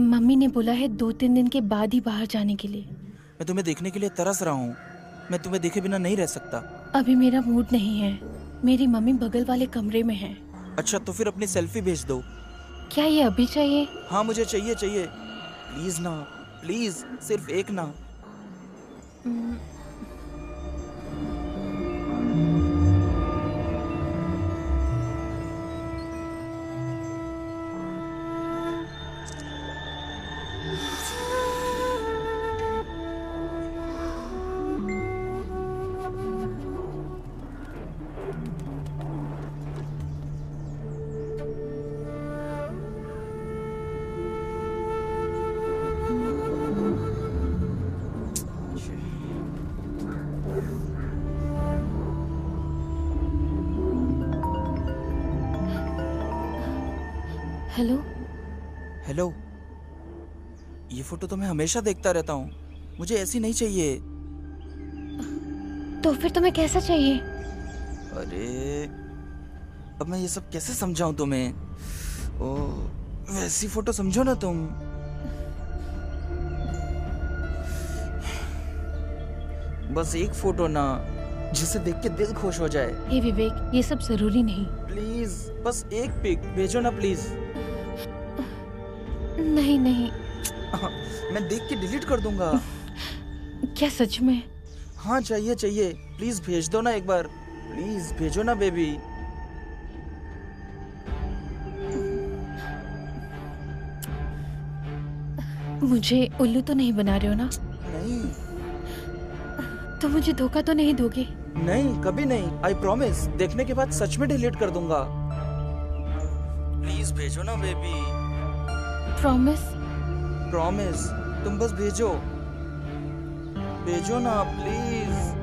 Speaker 13: मम्मी ने बोला है 2-3 दिन के बाद ही बाहर जाने के लिए।
Speaker 1: मैं तुम्हें देखने के लिए तरस रहा हूँ। मैं तुम्हें देखे बिना नहीं रह सकता।
Speaker 13: अभी मेरा मूड नहीं है। मेरी मम्मी बगल वाले कमरे में है।
Speaker 1: अच्छा, तो फिर अपनी सेल्फी भेज दो।
Speaker 13: क्या ये अभी चाहिए?
Speaker 1: हाँ, मुझे चाहिए। प्लीज ना, प्लीज, सिर्फ एक ना।
Speaker 13: हेलो।
Speaker 1: हेलो। ये फोटो तो मैं हमेशा देखता रहता हूँ। मुझे ऐसी नहीं चाहिए।
Speaker 13: तो फिर तुम्हें कैसा चाहिए?
Speaker 1: अरे, अब मैं ये सब कैसे समझाऊं तुम्हें? ओ, वैसी फोटो समझो ना तुम। बस एक फोटो ना, जिसे देख के दिल खुश हो जाए।
Speaker 13: हे विवेक, ये सब जरूरी नहीं।
Speaker 1: प्लीज, बस एक पिक भेजो ना प्लीज।
Speaker 13: नहीं।
Speaker 1: मैं देख के डिलीट कर दूंगा।
Speaker 13: क्या सच में?
Speaker 1: हाँ, चाहिए। प्लीज भेज दो ना एक बार। प्लीज भेजो ना बेबी।
Speaker 13: मुझे उल्लू तो नहीं बना रहे हो ना?
Speaker 1: नहीं
Speaker 13: तो मुझे धोखा तो नहीं दोगे?
Speaker 1: नहीं, कभी नहीं। आई प्रॉमिस, देखने के बाद सच में डिलीट कर दूंगा। प्लीज भेजो ना बेबी।
Speaker 13: प्रॉमिस?
Speaker 1: प्रॉमिस, तुम बस भेजो, भेजो ना प्लीज।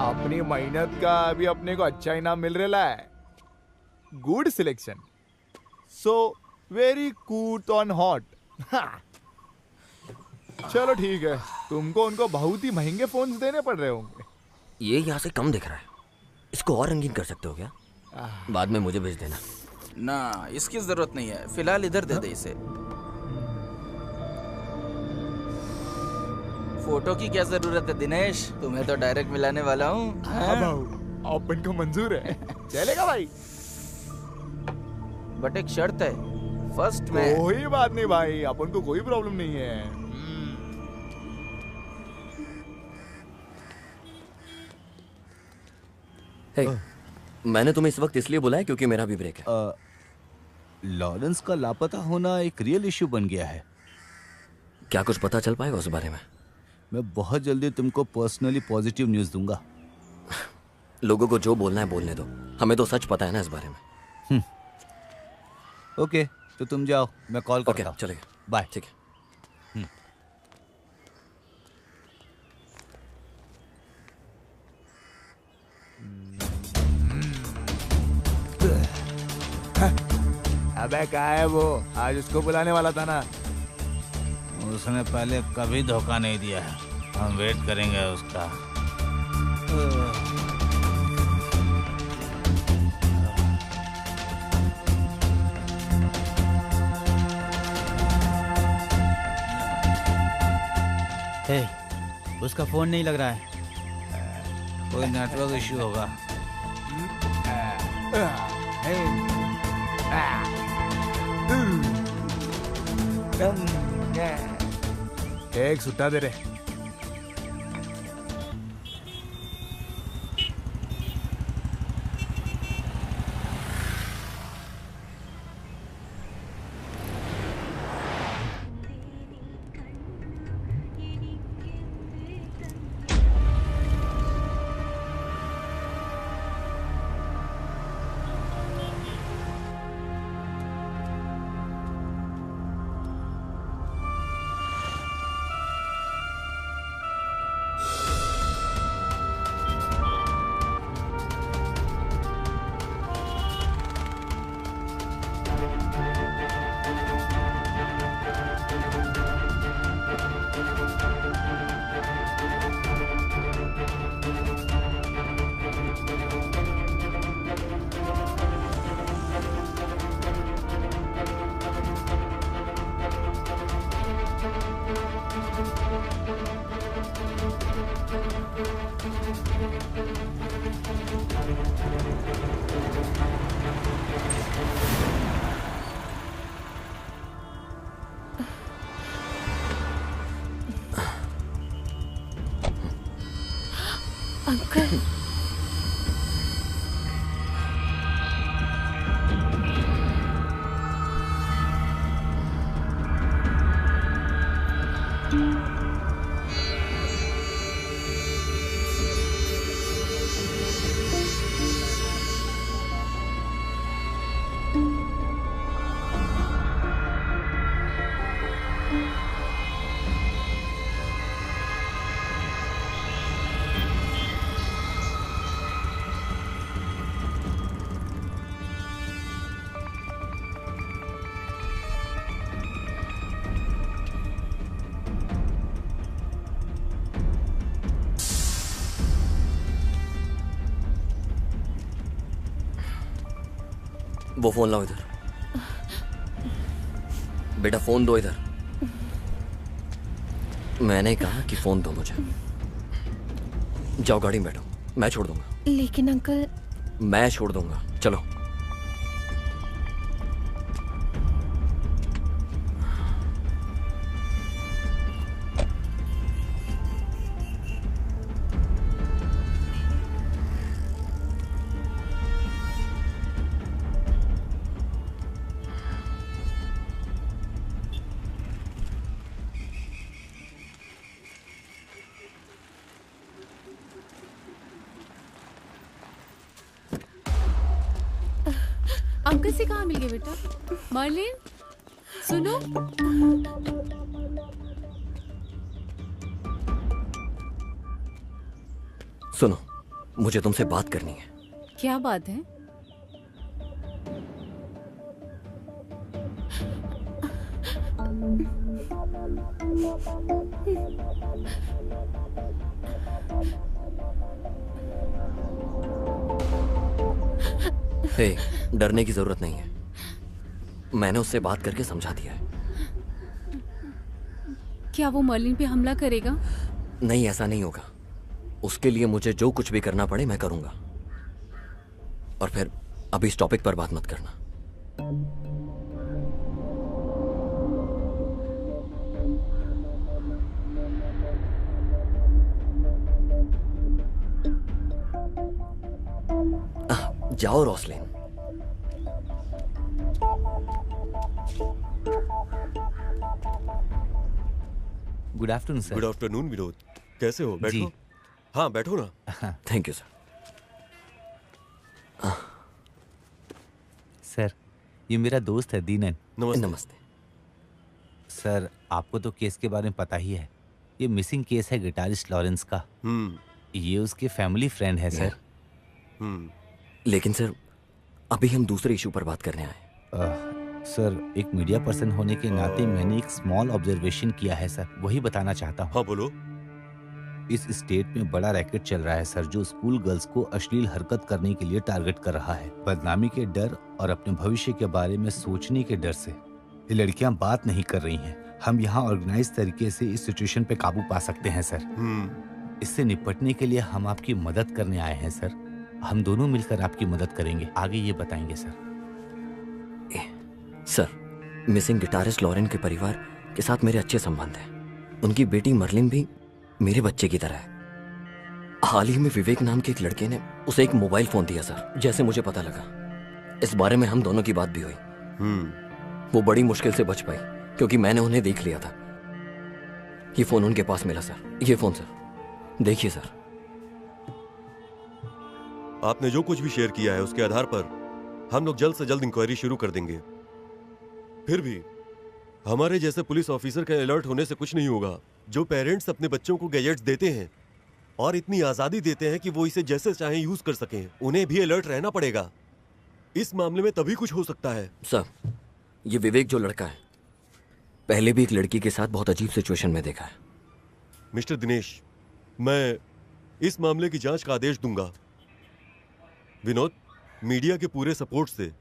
Speaker 5: अपनी मेहनत का अभी अपने को अच्छा इनाम मिल रहा है। गुड सिलेक्शन, सो वेरी कूट ऑन हॉट। चलो ठीक है, तुमको उनको बहुत ही महंगे फोन्स देने पड़ रहे होंगे।
Speaker 12: ये यहाँ से कम दिख रहा है, इसको और रंगीन कर सकते हो क्या? बाद में मुझे भेज देना।
Speaker 1: ना, इसकी जरूरत नहीं है, फिलहाल इधर दे दे इसे। फोटो की क्या जरूरत है दिनेश, तुम्हें तो डायरेक्ट मिलाने वाला हूँ।
Speaker 5: अपन को मंजूर है, चलेगा भाई।
Speaker 1: बट एक शर्त है, फर्स्ट में।
Speaker 5: कोई बात नहीं भाई, अपन को कोई प्रॉब्लम नहीं है।
Speaker 12: हे, मैंने तुम्हें इस वक्त इसलिए बुलाया क्योंकि मेरा भी ब्रेक है।
Speaker 10: लॉरेंस का लापता होना एक रियल इश्यू बन गया है।
Speaker 12: क्या कुछ पता चल पाएगा उस बारे में?
Speaker 10: मैं बहुत जल्दी तुमको पर्सनली पॉजिटिव न्यूज़ दूंगा।
Speaker 12: लोगों को जो बोलना है बोलने दो, हमें तो सच पता है ना इस बारे में।
Speaker 10: ओके, तो तुम जाओ, मैं कॉल करता हूँ।
Speaker 12: चलेगा,
Speaker 10: बाय।
Speaker 12: ठीक है।
Speaker 5: अबे कहाँ है वो? आज उसको बुलाने वाला था ना।
Speaker 10: उसने पहले कभी धोखा नहीं दिया है, हम वेट करेंगे उसका।
Speaker 16: हे, उसका फोन नहीं लग रहा है।
Speaker 10: कोई नेटवर्क इश्यू होगा।
Speaker 5: एक सुट्टा दे रहे।
Speaker 12: वो फोन लाओ इधर। बेटा फोन दो इधर। मैंने कहा कि फोन दो मुझे। जाओ गाड़ी में बैठो, मैं छोड़ दूंगा।
Speaker 13: लेकिन अंकल।
Speaker 12: मैं छोड़ दूंगा, चलो।
Speaker 3: अंकल से कहाँ मिल गए बेटा? मर्लिन, सुनो।
Speaker 12: सुनो, मुझे तुमसे बात करनी है।
Speaker 3: क्या बात है?
Speaker 12: हे, डरने की जरूरत नहीं है। मैंने उससे बात करके समझा दिया है।
Speaker 3: क्या वो मर्लिन पे हमला करेगा?
Speaker 12: नहीं, ऐसा नहीं होगा। उसके लिए मुझे जो कुछ भी करना पड़े मैं करूंगा। और फिर अभी इस टॉपिक पर बात मत करना। जाओ Roslin.
Speaker 10: Good afternoon sir.
Speaker 11: Good afternoon Vinod, कैसे हो? बैठो। हाँ बैठो ना।
Speaker 12: Thank you sir.
Speaker 10: सर, ये मेरा दोस्त है दीनन।
Speaker 11: नमस्ते।
Speaker 12: नमस्ते।
Speaker 10: सर, आपको तो केस के बारे में पता ही है। ये मिसिंग केस है गिटारिस्ट लॉरेंस का। ये उसके फैमिली फ्रेंड है सर।
Speaker 12: लेकिन सर, अभी हम दूसरे इशू पर बात करने आए।
Speaker 10: सर, एक मीडिया पर्सन होने के नाते मैंने एक स्मॉल ऑब्जर्वेशन किया है सर, वही बताना चाहता हूँ।
Speaker 11: हाँ बोलो।
Speaker 10: इस स्टेट में बड़ा रैकेट चल रहा है सर, जो स्कूल गर्ल्स को अश्लील हरकत करने के लिए टारगेट कर रहा है। बदनामी के डर और अपने भविष्य के बारे में सोचने के डर से ये लड़कियां बात नहीं कर रही हैं। हम यहाँ ऑर्गेनाइज तरीके से इस सिचुएशन पे काबू पा सकते हैं सर। इससे निपटने के लिए हम आपकी मदद करने आए हैं सर। हम दोनों मिलकर आपकी मदद करेंगे। आगे ये बताएंगे sir.
Speaker 12: Sir, missing guitarist Lauren के परिवार के साथ मेरे अच्छे संबंध हैं। उनकी बेटी मर्लिन भी मेरे बच्चे की तरह है। हाल ही में विवेक नाम के एक लड़के ने उसे एक मोबाइल फोन दिया सर, जैसे मुझे पता लगा। इस बारे में हम दोनों की बात भी हुई। वो बड़ी मुश्किल से बच पाई क्योंकि मैंने उन्हें देख लिया था। ये फोन उनके पास मिला सर। ये फोन सर, देखिए सर।
Speaker 11: आपने जो कुछ भी शेयर किया है उसके आधार पर हम लोग जल्द से जल्द इंक्वायरी शुरू कर देंगे। फिर भी हमारे जैसे पुलिस ऑफिसर के अलर्ट होने से कुछ नहीं होगा। जो पेरेंट्स अपने बच्चों को गैजेट्स देते हैं और इतनी आजादी देते हैं कि वो इसे जैसे चाहें यूज कर सकें, उन्हें भी अलर्ट रहना पड़ेगा। इस मामले में तभी कुछ हो सकता है।
Speaker 12: सर, ये विवेक जो लड़का है, पहले भी एक लड़की के साथ बहुत अजीब सिचुएशन में देखा है।
Speaker 11: मिस्टर दिनेश, मैं इस मामले की जांच का आदेश दूंगा। विनोद, मीडिया के पूरे सपोर्ट से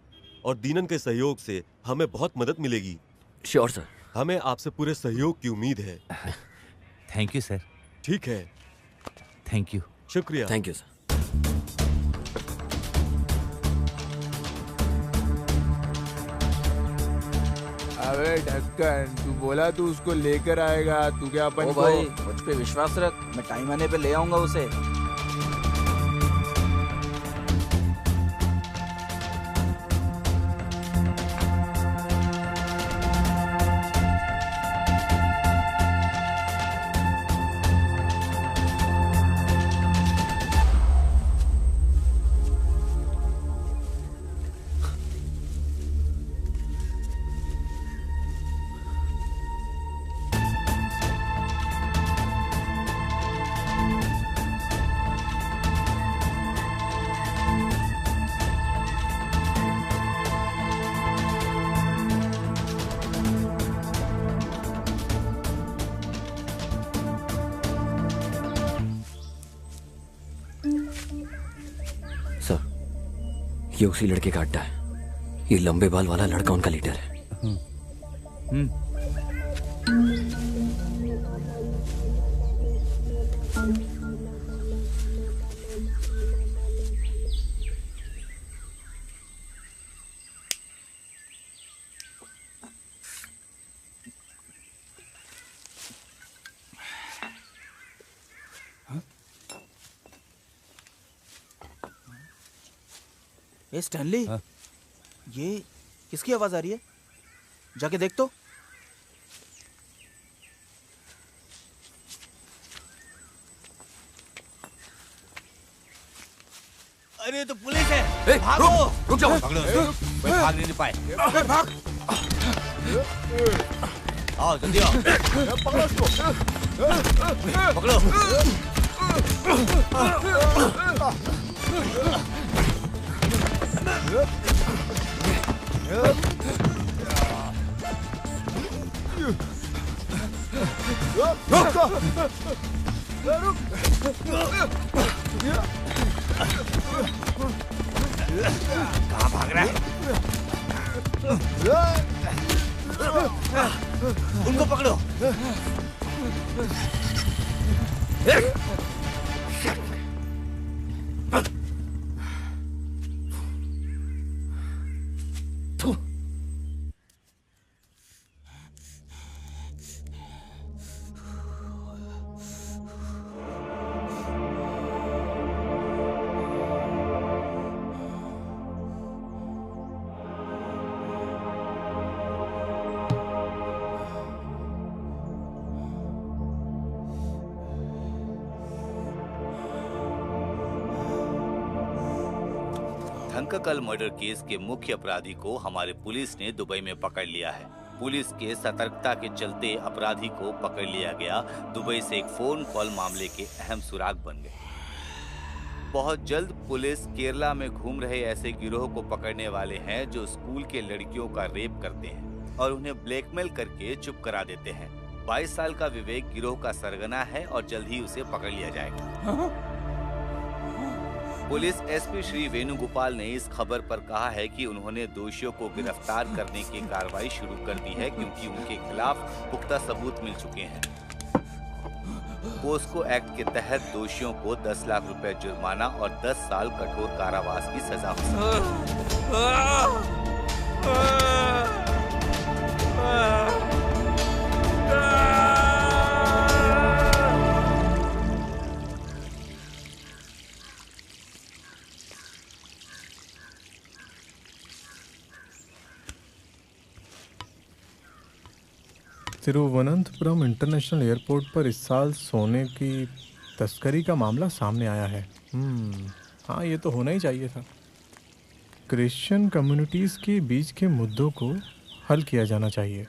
Speaker 11: और दीनन के सहयोग से हमें बहुत मदद मिलेगी।
Speaker 12: Sure sir.
Speaker 11: हमें आपसे पूरे सहयोग की उम्मीद है।
Speaker 10: Thank you sir.
Speaker 11: ठीक है,
Speaker 10: थैंक यू।
Speaker 11: शुक्रिया।
Speaker 12: Thank you sir.
Speaker 5: अबे ढक्कन, तू बोला तू उसको लेकर आएगा, तू क्या अपन को...
Speaker 1: भाई मुझ पे विश्वास रख, मैं टाइम आने पे ले आऊंगा उसे।
Speaker 12: ये उसी लड़के का अड्डा है। ये लंबे बाल वाला लड़का उनका लीडर है।
Speaker 1: ए स्टैनली, ये किसकी आवाज आ रही है? जाके देख तो।
Speaker 10: अरे तो पुलिस है। भागो।
Speaker 12: रुक जाओ।
Speaker 10: पकड़ो। कोई भाग नहीं पाए।
Speaker 1: भाग।
Speaker 10: आओ जल्दी आओ।
Speaker 5: पकड़ो उसको।
Speaker 10: पकड़ो। कहाँ भाग रहा है? उनको पकड़ो। धंककल मर्डर केस के मुख्य अपराधी को हमारे पुलिस ने दुबई में पकड़ लिया है। पुलिस के सतर्कता के चलते अपराधी को पकड़ लिया गया। दुबई से एक फोन कॉल मामले के अहम सुराग बन गए। बहुत जल्द पुलिस केरला में घूम रहे ऐसे गिरोह को पकड़ने वाले हैं जो स्कूल के लड़कियों का रेप करते हैं और उन्हें ब्लैकमेल करके चुप करा देते हैं। 22 साल का विवेक गिरोह का सरगना है और जल्द ही उसे पकड़ लिया जाएगा। पुलिस एसपी श्री वेणुगोपाल ने इस खबर पर कहा है कि उन्होंने दोषियों को गिरफ्तार करने की कार्रवाई शुरू कर दी है क्योंकि उनके खिलाफ पुख्ता सबूत मिल चुके हैं। पोस्को एक्ट के तहत दोषियों को 10 लाख रुपए जुर्माना और 10 साल कठोर कारावास की सजा हो सकती है।
Speaker 8: तिरुवनंतपुरम इंटरनेशनल एयरपोर्ट पर इस साल सोने की तस्करी का मामला सामने आया है। हाँ, ये तो होना ही चाहिए था। क्रिश्चियन कम्युनिटीज़ के बीच के मुद्दों को हल किया जाना चाहिए।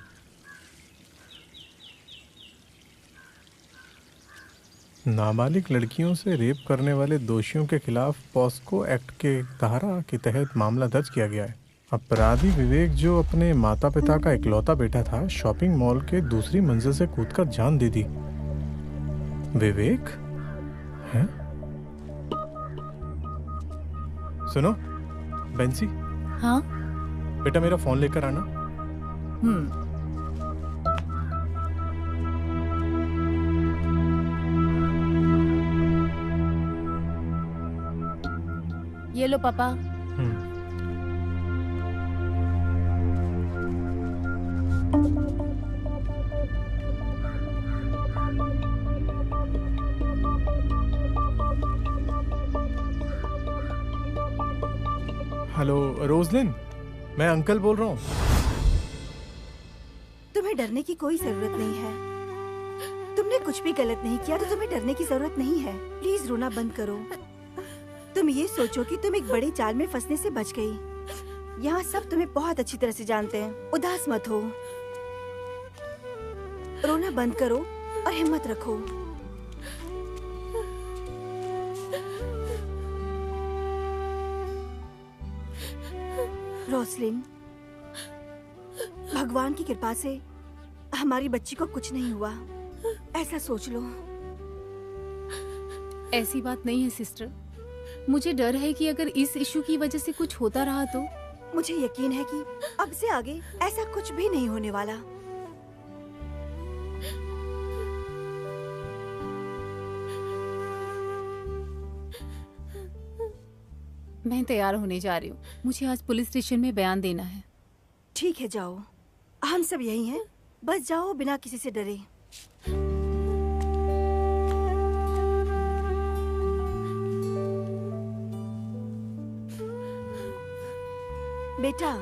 Speaker 8: नाबालिग लड़कियों से रेप करने वाले दोषियों के खिलाफ पॉस्को एक्ट के धारा के तहत मामला दर्ज किया गया है। अपराधी विवेक, जो अपने माता पिता का इकलौता बेटा था, शॉपिंग मॉल के दूसरी मंजिल से कूदकर जान दे दी। विवेक हैं? सुनो बेंसी।
Speaker 6: हाँ
Speaker 8: बेटा, मेरा फोन लेकर आना।
Speaker 6: ये लो पापा।
Speaker 8: हेलो रोजलिन, मैं अंकल बोल रहा हूँ।
Speaker 9: तुम्हें डरने की कोई जरूरत नहीं है। तुमने कुछ भी गलत नहीं किया तो तुम्हें डरने की जरूरत नहीं है। प्लीज रोना बंद करो। तुम ये सोचो कि तुम एक बड़ी जाल में फंसने से बच गई। यहाँ सब तुम्हें बहुत अच्छी तरह से जानते हैं। उदास मत हो, रोना बंद करो और हिम्मत रखो। रोसलिन, भगवान की कृपा से हमारी बच्ची को कुछ नहीं हुआ, ऐसा सोच लो।
Speaker 3: ऐसी बात नहीं है सिस्टर। मुझे डर है कि अगर इस इशू की वजह से कुछ होता रहा तो
Speaker 9: मुझे यकीन है कि अब से आगे ऐसा कुछ भी नहीं होने वाला।
Speaker 3: मैं तैयार होने जा रही हूँ, मुझे आज पुलिस स्टेशन में बयान देना है।
Speaker 9: ठीक है, जाओ, हम सब यही हैं, बस जाओ बिना किसी से डरे। बेटा,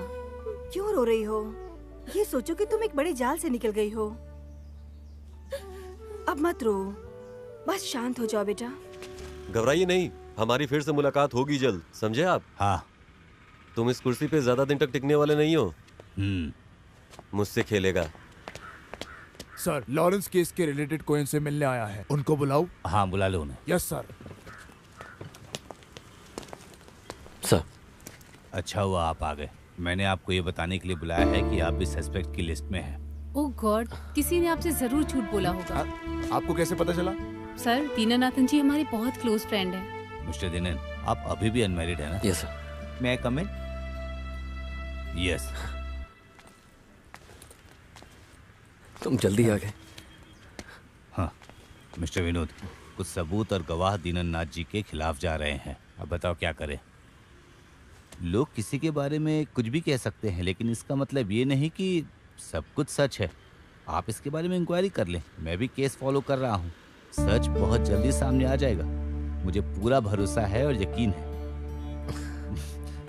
Speaker 9: क्यों रो रही हो? ये सोचो कि तुम एक बड़े जाल से निकल गई हो। अब मत रो, बस शांत हो जाओ बेटा।
Speaker 11: घबराइए नहीं, हमारी फिर से मुलाकात होगी जल्द, समझे आप?
Speaker 10: हाँ।
Speaker 11: तुम इस कुर्सी पे ज्यादा दिन तक टिकने वाले नहीं हो। मुझसे खेलेगा।
Speaker 5: सर, लॉरेंस केस के रिलेटेड कोई इनसे मिलने आया है, उनको बुलाओ।
Speaker 10: हाँ, बुला लो उन्हें।
Speaker 5: Yes sir.
Speaker 12: सर,
Speaker 10: अच्छा हुआ आप आ गए। मैंने आपको ये बताने के लिए बुलाया है कि आप इस सस्पेक्ट की लिस्ट में हैं।
Speaker 3: ओह गॉड, किसी ने आपसे जरूर झूठ बोला होगा।
Speaker 5: आपको कैसे पता चला?
Speaker 3: सर, दीनानाथन जी हमारे बहुत क्लोज फ्रेंड हैं।
Speaker 10: मिस्टर दिनेन, आप अभी भी अनमैरिड है ना?
Speaker 12: Yes sir.
Speaker 10: मैं कम इन? यस।
Speaker 12: तुम जल्दी आ गए।
Speaker 10: हाँ मिस्टर विनोद, कुछ सबूत और गवाह दीननाथ जी के खिलाफ जा रहे हैं। अब बताओ क्या करें? लोग किसी के बारे में कुछ भी कह सकते हैं, लेकिन इसका मतलब ये नहीं कि सब कुछ सच है। आप इसके बारे में इंक्वायरी कर लें, मैं भी केस फॉलो कर रहा हूँ। सच बहुत जल्दी सामने आ जाएगा, मुझे पूरा भरोसा है और यकीन है।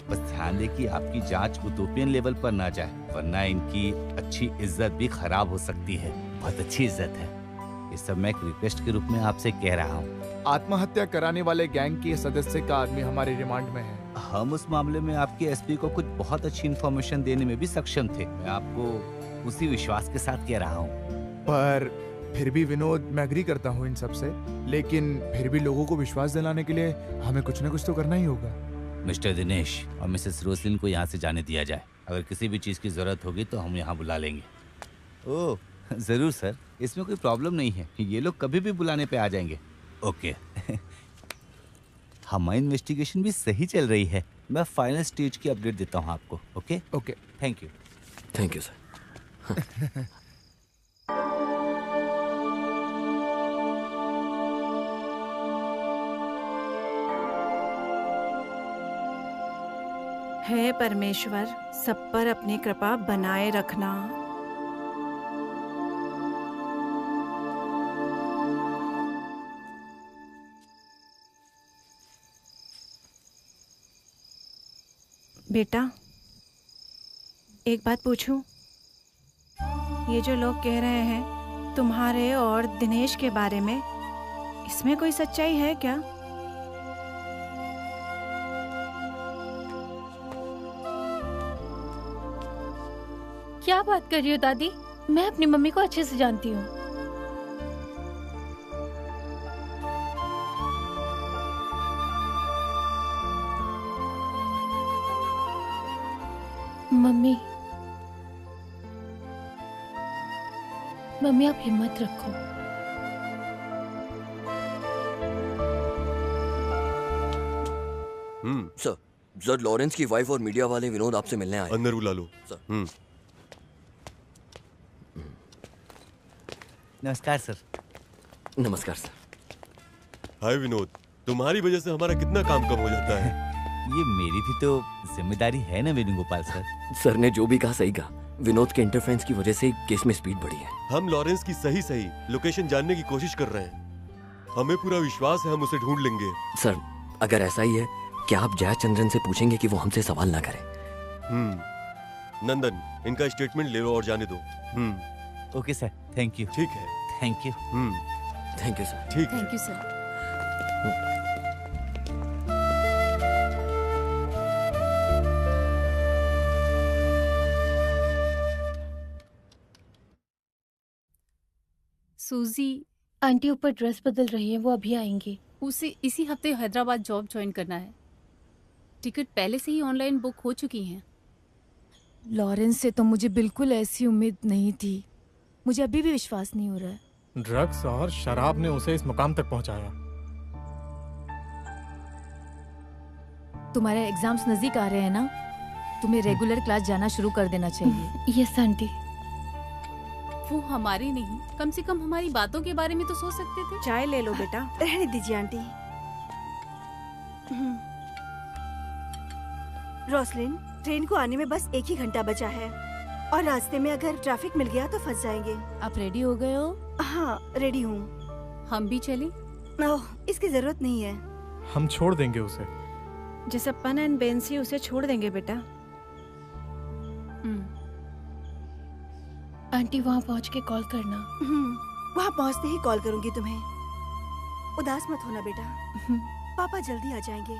Speaker 10: बस ध्यान दें कि आपकी जांच यूटोपियन लेवल पर ना जाए, वरना इनकी अच्छी इज्जत भी खराब हो सकती है। बहुत अच्छी इज्जत है। ये सब मैं एक रिक्वेस्ट के रूप में आपसे कह रहा हूँ।
Speaker 5: आत्महत्या कराने वाले गैंग के सदस्य का आदमी हमारे रिमांड में है।
Speaker 10: हम उस मामले में आपके एसपी को कुछ बहुत अच्छी इन्फॉर्मेशन देने में भी सक्षम थे। मैं आपको उसी विश्वास के साथ कह रहा हूँ।
Speaker 5: पर फिर भी विनोद, मैं एग्री करता हूँ इन सब से, लेकिन फिर भी लोगों को विश्वास दिलाने के लिए हमें कुछ न कुछ तो करना ही होगा।
Speaker 10: मिस्टर दिनेश और मिसेस रोसलिन को यहाँ से जाने दिया जाए। अगर किसी भी चीज़ की जरूरत होगी तो हम यहाँ बुला लेंगे। ओह ज़रूर सर, इसमें कोई प्रॉब्लम नहीं है। ये लोग कभी भी बुलाने पे आ जाएंगे। ओके। हमारी इन्वेस्टिगेशन भी सही चल रही है। मैं फाइनल स्टेज की अपडेट देता हूँ आपको। Okay
Speaker 5: okay,
Speaker 10: thank you.
Speaker 12: Thank you sir.
Speaker 2: हे परमेश्वर, सब पर अपनी कृपा बनाए रखना। बेटा, एक बात पूछूं? ये जो लोग कह रहे हैं तुम्हारे और दिनेश के बारे में, इसमें कोई सच्चाई है क्या?
Speaker 13: क्या बात कर रही हो दादी? मैं अपनी मम्मी को अच्छे से जानती हूँ। मम्मी, मम्मी आप हिम्मत रखो।
Speaker 12: सर, लॉरेंस की वाइफ और मीडिया वाले विनोद आपसे मिलने आए।
Speaker 11: अंदर बुला लो।
Speaker 12: सर।
Speaker 10: नमस्कार सर।
Speaker 12: नमस्कार सर।
Speaker 11: हाय विनोद, तुम्हारी वजह से हमारा कितना काम कम हो जाता है।
Speaker 10: ये मेरी भी तो जिम्मेदारी है ना वेणुगोपाल सर।
Speaker 12: सर ने जो भी कहा सही कहा। विनोद के इंटरफेरेंस की वजह से केस में स्पीड बढ़ी है।
Speaker 11: हम लॉरेंस की सही लोकेशन जानने की कोशिश कर रहे हैं। हमें पूरा विश्वास है हम उसे ढूंढ लेंगे।
Speaker 12: सर, अगर ऐसा ही है, क्या आप जयाचंद्रन से पूछेंगे कि वो हमसे सवाल ना करें?
Speaker 11: नंदन, इनका स्टेटमेंट ले लो और जाने दो।
Speaker 10: Okay sir, thank you.
Speaker 11: ठीक है,
Speaker 10: thank you.
Speaker 12: Thank you sir.
Speaker 11: ठीक है।
Speaker 3: Thank you sir. सूजी
Speaker 13: आंटी ऊपर ड्रेस बदल रही है, वो अभी आएंगी।
Speaker 3: उसे इसी हफ्ते हैदराबाद जॉब ज्वाइन करना है। टिकट पहले से ही ऑनलाइन बुक हो चुकी हैं।
Speaker 6: लॉरेंस से तो मुझे बिल्कुल ऐसी उम्मीद नहीं थी। मुझे अभी भी विश्वास नहीं हो रहा है।
Speaker 8: ड्रग्स और शराब ने उसे इस मुकाम तक पहुंचाया।
Speaker 6: तुम्हारे एग्जाम्स नजदीक आ रहे हैं ना? तुम्हें रेगुलर क्लास जाना शुरू कर देना चाहिए।
Speaker 13: Yes aunty.
Speaker 3: वो हमारी नहीं, कम से कम हमारी बातों के बारे में तो सोच सकते थे।
Speaker 2: चाय ले लो बेटा।
Speaker 9: रहने दीजिए आंटी। रोसलिन, ट्रेन को आने में बस 1 ही घंटा बचा है और रास्ते में अगर ट्रैफिक मिल गया तो फंस जाएंगे।
Speaker 6: आप रेडी हो गए हो?
Speaker 9: हाँ, रेडी हूँ।
Speaker 3: हम भी चले?
Speaker 9: ओह, इसकी जरूरत नहीं है।
Speaker 8: हम छोड़ देंगे उसे।
Speaker 2: जसप्पन एंड बेंसी उसे छोड़ देंगे बेटा।
Speaker 13: आंटी वहाँ पहुँच के कॉल करना।
Speaker 9: वहाँ पहुँचते ही कॉल करूँगी तुम्हें। उदास मत होना बेटा, पापा जल्दी आ जाएंगे।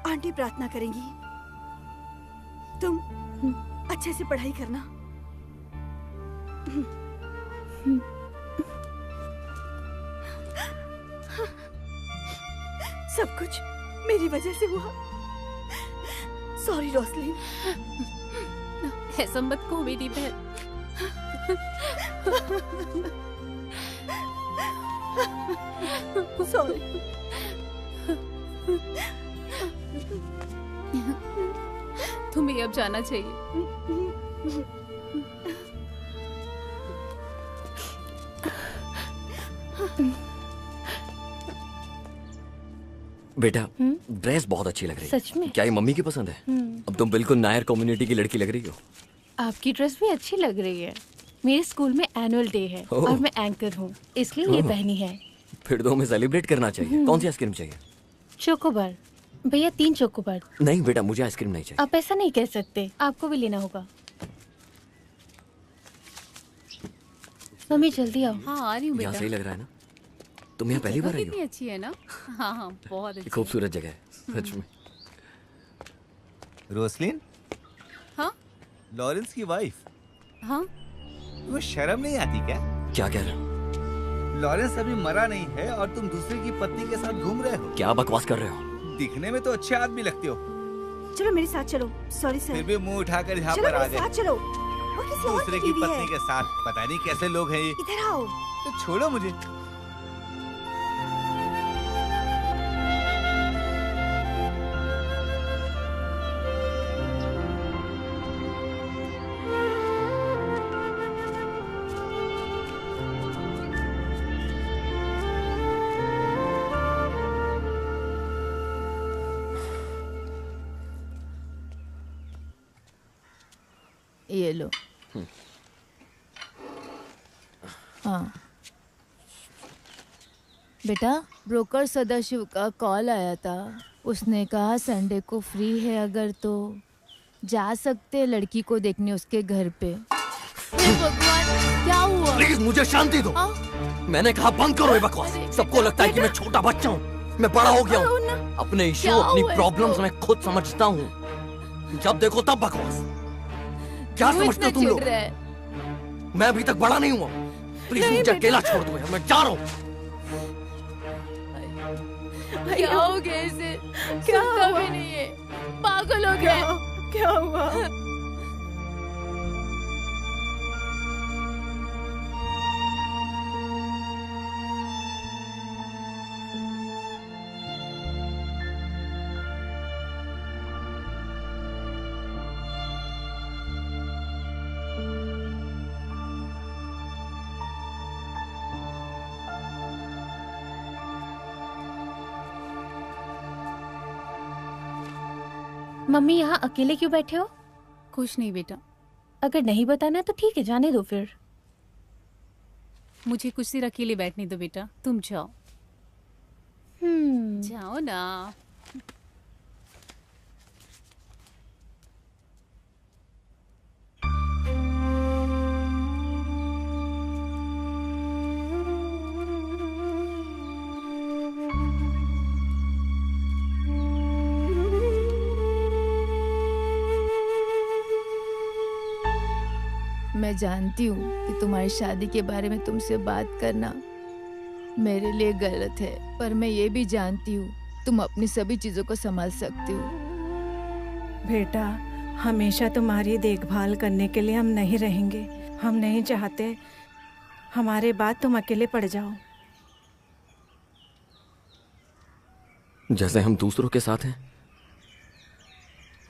Speaker 9: आंटी प्रार्थना करेंगी, तुम अच्छे से पढ़ाई करना। सब कुछ मेरी वजह से हुआ। Sorry Roslin.
Speaker 3: ऐसा मत कहो मेरी बहन।
Speaker 9: सॉरी।
Speaker 3: तुम्हें अब जाना चाहिए।
Speaker 12: बेटा, ड्रेस बहुत अच्छी लग रही है।
Speaker 13: सच में?
Speaker 12: क्या ये मम्मी की पसंद है? अब तुम बिल्कुल नायर कम्युनिटी की लड़की लग रही हो।
Speaker 13: आपकी ड्रेस भी अच्छी लग रही है। मेरे स्कूल में एनुअल डे है और मैं एंकर हूँ, इसलिए ये पहनी है।
Speaker 12: फिर तो हमें सेलिब्रेट करना चाहिए। कौन सी आइसक्रीम चाहिए?
Speaker 13: चोकोबार। भैया 3 चोकोबार।
Speaker 12: नहीं बेटा, मुझे आइसक्रीम नहीं चाहिए।
Speaker 13: आप ऐसा नहीं कह सकते, आपको भी लेना होगा। मम्मी जल्दी आओ।
Speaker 3: हाँ आ रही हूँ बेटा।
Speaker 12: यहाँ सही लग रहा है ना? तुम यहाँ पहली बार आई हो?
Speaker 3: कितनी अच्छी है ना? हाँ हाँ बहुत अच्छी।
Speaker 12: खूबसूरत जगह है सच में।
Speaker 10: रोसलिन?
Speaker 3: हाँ?
Speaker 10: लॉरेंस की वाइफ?
Speaker 3: हाँ?
Speaker 10: तुम्हें शर्म नहीं आती क्या?
Speaker 12: क्या कह रहे हो?
Speaker 10: लॉरेंस अभी मरा नहीं है और तुम दूसरे की पत्नी के साथ घूम रहे हो।
Speaker 12: क्या बकवास कर रहे हो?
Speaker 10: दिखने में तो अच्छे आदमी लगते हो,
Speaker 9: चलो मेरे साथ चलो। Sorry sir.
Speaker 10: फिर भी मुंह उठाकर यहाँ
Speaker 9: चलो
Speaker 10: पर आ
Speaker 9: मेरे
Speaker 10: गए।
Speaker 9: साथ चलो। वो किसी और
Speaker 10: दूसरे की पत्नी के साथ। पता नहीं कैसे लोग हैं ये।
Speaker 9: इधर आओ।
Speaker 10: तो छोड़ो मुझे।
Speaker 6: ये लो। हाँ बेटा, ब्रोकर सदाशिव का कॉल आया था। उसने कहा संडे को फ्री है अगर तो जा सकते लड़की को देखने उसके घर पे। हे भगवान, क्या हुआ?
Speaker 12: प्लीज मुझे शांति दो। मैंने कहा बंद करो ये बकवास। सबको लगता है कि मैं छोटा बच्चा हूँ। मैं बड़ा हो गया हूँ। अपने इश्यू, अपनी प्रॉब्लम्स मैं खुद समझता हूँ। जब देखो तब बकवास। क्या समझते हो तुम लोग? मैं अभी तक बड़ा नहीं हुआ। प्लीज मुझे अकेला छोड़ दो, मैं जा रहा हूँ।
Speaker 6: क्या हो गया इसे? क्या हुआ? भी नहीं है, पागल हो गया।
Speaker 2: क्या हुआ?
Speaker 13: मम्मी यहाँ अकेले क्यों बैठे हो?
Speaker 3: कुछ नहीं बेटा।
Speaker 13: अगर नहीं बताना तो ठीक है, जाने दो फिर।
Speaker 3: मुझे कुछ देर अकेले बैठने दो बेटा, तुम जाओ। जाओ ना।
Speaker 6: मैं जानती हूँ कि तुम्हारी शादी के बारे में तुमसे बात करना मेरे लिए गलत है, पर मैं ये भी जानती हूँ तुम अपनी सभी चीजों को संभाल सकती हो।
Speaker 2: बेटा, हमेशा तुम्हारी देखभाल करने के लिए हम नहीं रहेंगे। हम नहीं चाहते हमारे बाद तुम अकेले पड़ जाओ।
Speaker 12: जैसे हम दूसरों के साथ हैं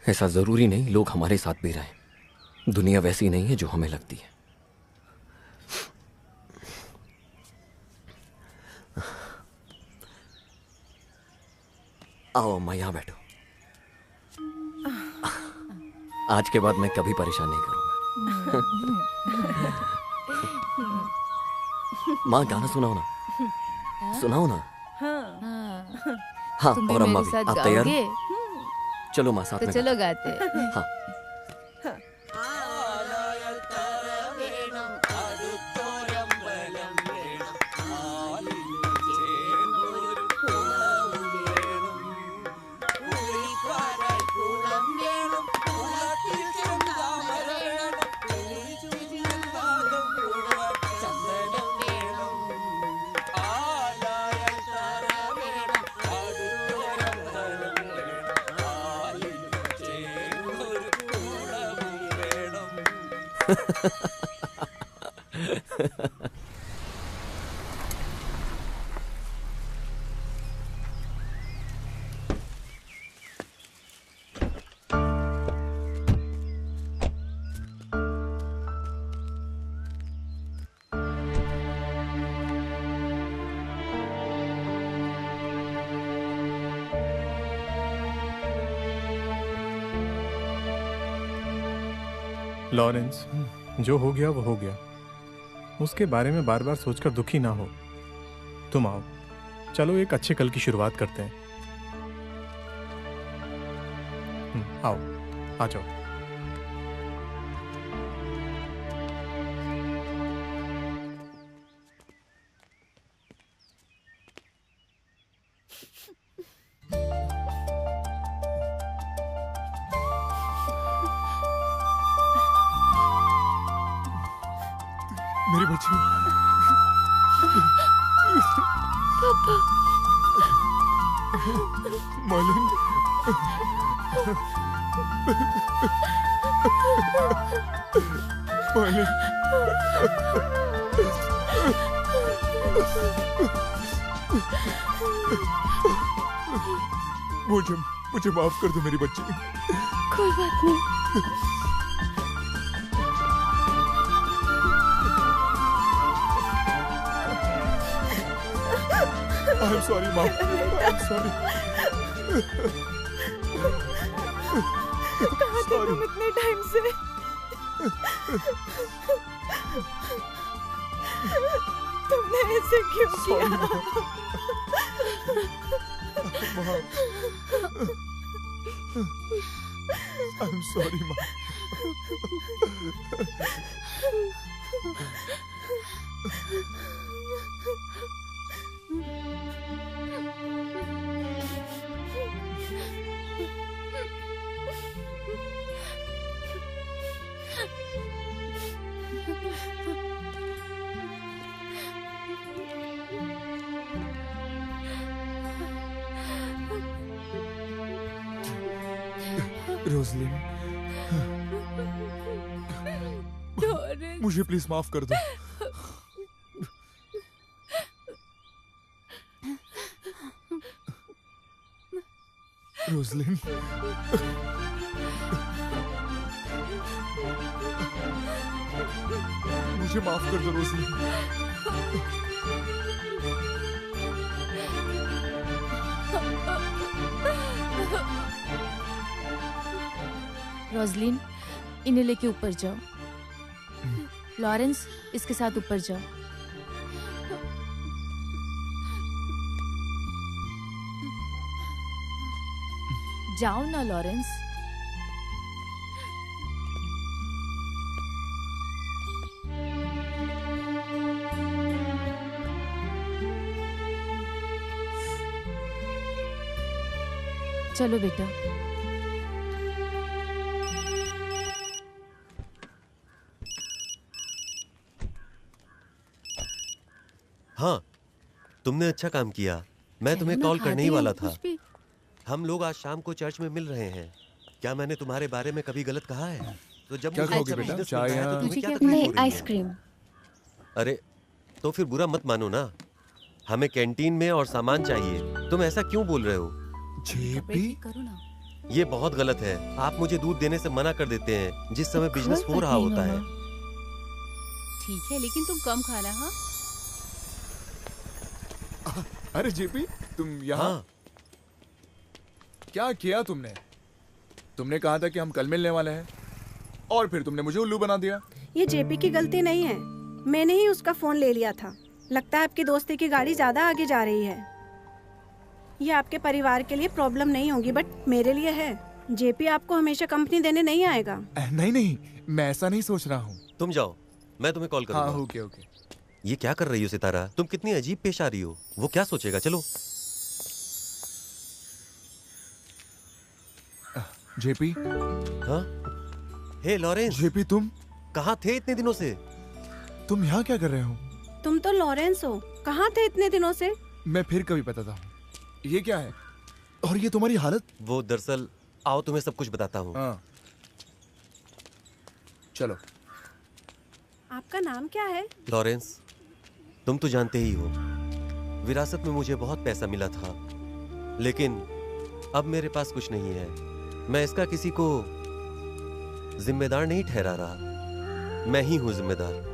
Speaker 12: ऐसा जरूरी नहीं लोग हमारे साथ भी रहें। दुनिया वैसी नहीं है जो हमें लगती है। आओ अम्मा, यहाँ बैठो। आज के बाद मैं कभी परेशान नहीं करूंगा। माँ गाना सुनाओ ना, सुनाओ ना। हाँ,
Speaker 6: तुम भी
Speaker 12: और अम्मा
Speaker 6: मेरे
Speaker 12: भी।
Speaker 6: साथ
Speaker 12: आप तैयार हो?
Speaker 6: गाओगे?
Speaker 12: चलो माँ, साथ
Speaker 6: तो
Speaker 12: में
Speaker 6: चलो
Speaker 12: गाते
Speaker 6: गाते।
Speaker 12: हैं। हाँ।
Speaker 8: लॉरेंस, जो हो गया वो हो गया। उसके बारे में बार बार सोचकर दुखी ना हो। तुम आओ, चलो एक अच्छे कल की शुरुआत करते हैं। आओ, आ जाओ।
Speaker 5: मेरी बच्ची।
Speaker 4: पापा।
Speaker 5: मालिन। मालिन। मुझे माफ कर दो मेरी बच्ची।
Speaker 4: कोई बात नहीं।
Speaker 5: I'm sorry, Mom. I'm sorry.
Speaker 2: कहाँ थे तुम इतने टाइम से? तुमने ऐसे क्यों किया?
Speaker 5: I'm sorry, Mom. रोज़लिन, मुझे प्लीज माफ कर दो। रोज़लिन, मुझे माफ कर दो रोज़लिन।
Speaker 6: रोज़लिन, इन्हें लेके ऊपर जाओ। लॉरेंस, इसके साथ ऊपर जाओ। जाओ ना लॉरेंस। चलो बेटा।
Speaker 11: हाँ, तुमने अच्छा काम किया। मैं तुम्हें कॉल करने ही वाला था। हम लोग आज शाम को चर्च में मिल रहे हैं। क्या मैंने तुम्हारे बारे में कभी गलत कहा है? तो जब
Speaker 5: क्या
Speaker 11: मुझे
Speaker 5: खाओगे
Speaker 11: अच्छा
Speaker 5: बेटा?
Speaker 11: business
Speaker 5: चाय
Speaker 11: मिलता है, तो
Speaker 5: या-
Speaker 11: तुम्हें क्या तकलीफ हो रही है?
Speaker 13: आइसक्रीम।
Speaker 11: अरे, तो फिर बुरा मत मानो ना। हमें कैंटीन में और सामान चाहिए। तुम ऐसा क्यों बोल रहे हो?
Speaker 5: जेपी,
Speaker 6: करो ना।
Speaker 11: ये बहुत गलत है। आप मुझे दूध देने से मना कर देते हैं जिस समय बिजनेस हो रहा होता है।
Speaker 3: ठीक है, लेकिन तुम कम खाना। हाँ
Speaker 5: अरे जेपी, तुम यहाँ?
Speaker 11: हाँ।
Speaker 5: क्या किया तुमने? तुमने कहा था कि हम कल मिलने वाले हैं और फिर तुमने मुझे उल्लू बना दिया।
Speaker 2: ये जेपी की गलती नहीं है, मैंने ही उसका फोन ले लिया था। लगता है आपकी दोस्ती की गाड़ी ज्यादा आगे जा रही है। ये आपके परिवार के लिए प्रॉब्लम नहीं होगी, बट मेरे लिए है। जेपी आपको हमेशा कंपनी देने नहीं आएगा।
Speaker 5: नहीं नहीं, मैं ऐसा नहीं सोच रहा हूँ।
Speaker 11: तुम जाओ, मैं तुम्हें कॉल करूंगा।
Speaker 5: हाँ, ओके ओके।
Speaker 11: ये क्या कर रही हो सितारा? तुम कितनी अजीब पेश आ रही हो। वो क्या सोचेगा? चलो।
Speaker 5: जेपी।
Speaker 11: हाँ? हे लॉरेंस।
Speaker 5: जेपी, तुम
Speaker 11: कहाँ थे इतने दिनों से?
Speaker 5: तुम यहाँ क्या कर रहे हो?
Speaker 2: तुम तो लॉरेंस हो, कहाँ थे इतने दिनों से?
Speaker 5: मैं फिर कभी बताता हूँ। ये क्या है और ये तुम्हारी हालत?
Speaker 11: वो दरअसल, आओ तुम्हें सब कुछ बताता हूँ।
Speaker 5: हाँ। चलो।
Speaker 2: आपका नाम क्या है?
Speaker 11: लॉरेंस, तुम तो जानते ही हो, विरासत में मुझे बहुत पैसा मिला था, लेकिन अब मेरे पास कुछ नहीं है। मैं इसका किसी को जिम्मेदार नहीं ठहरा रहा, मैं ही हूं जिम्मेदार।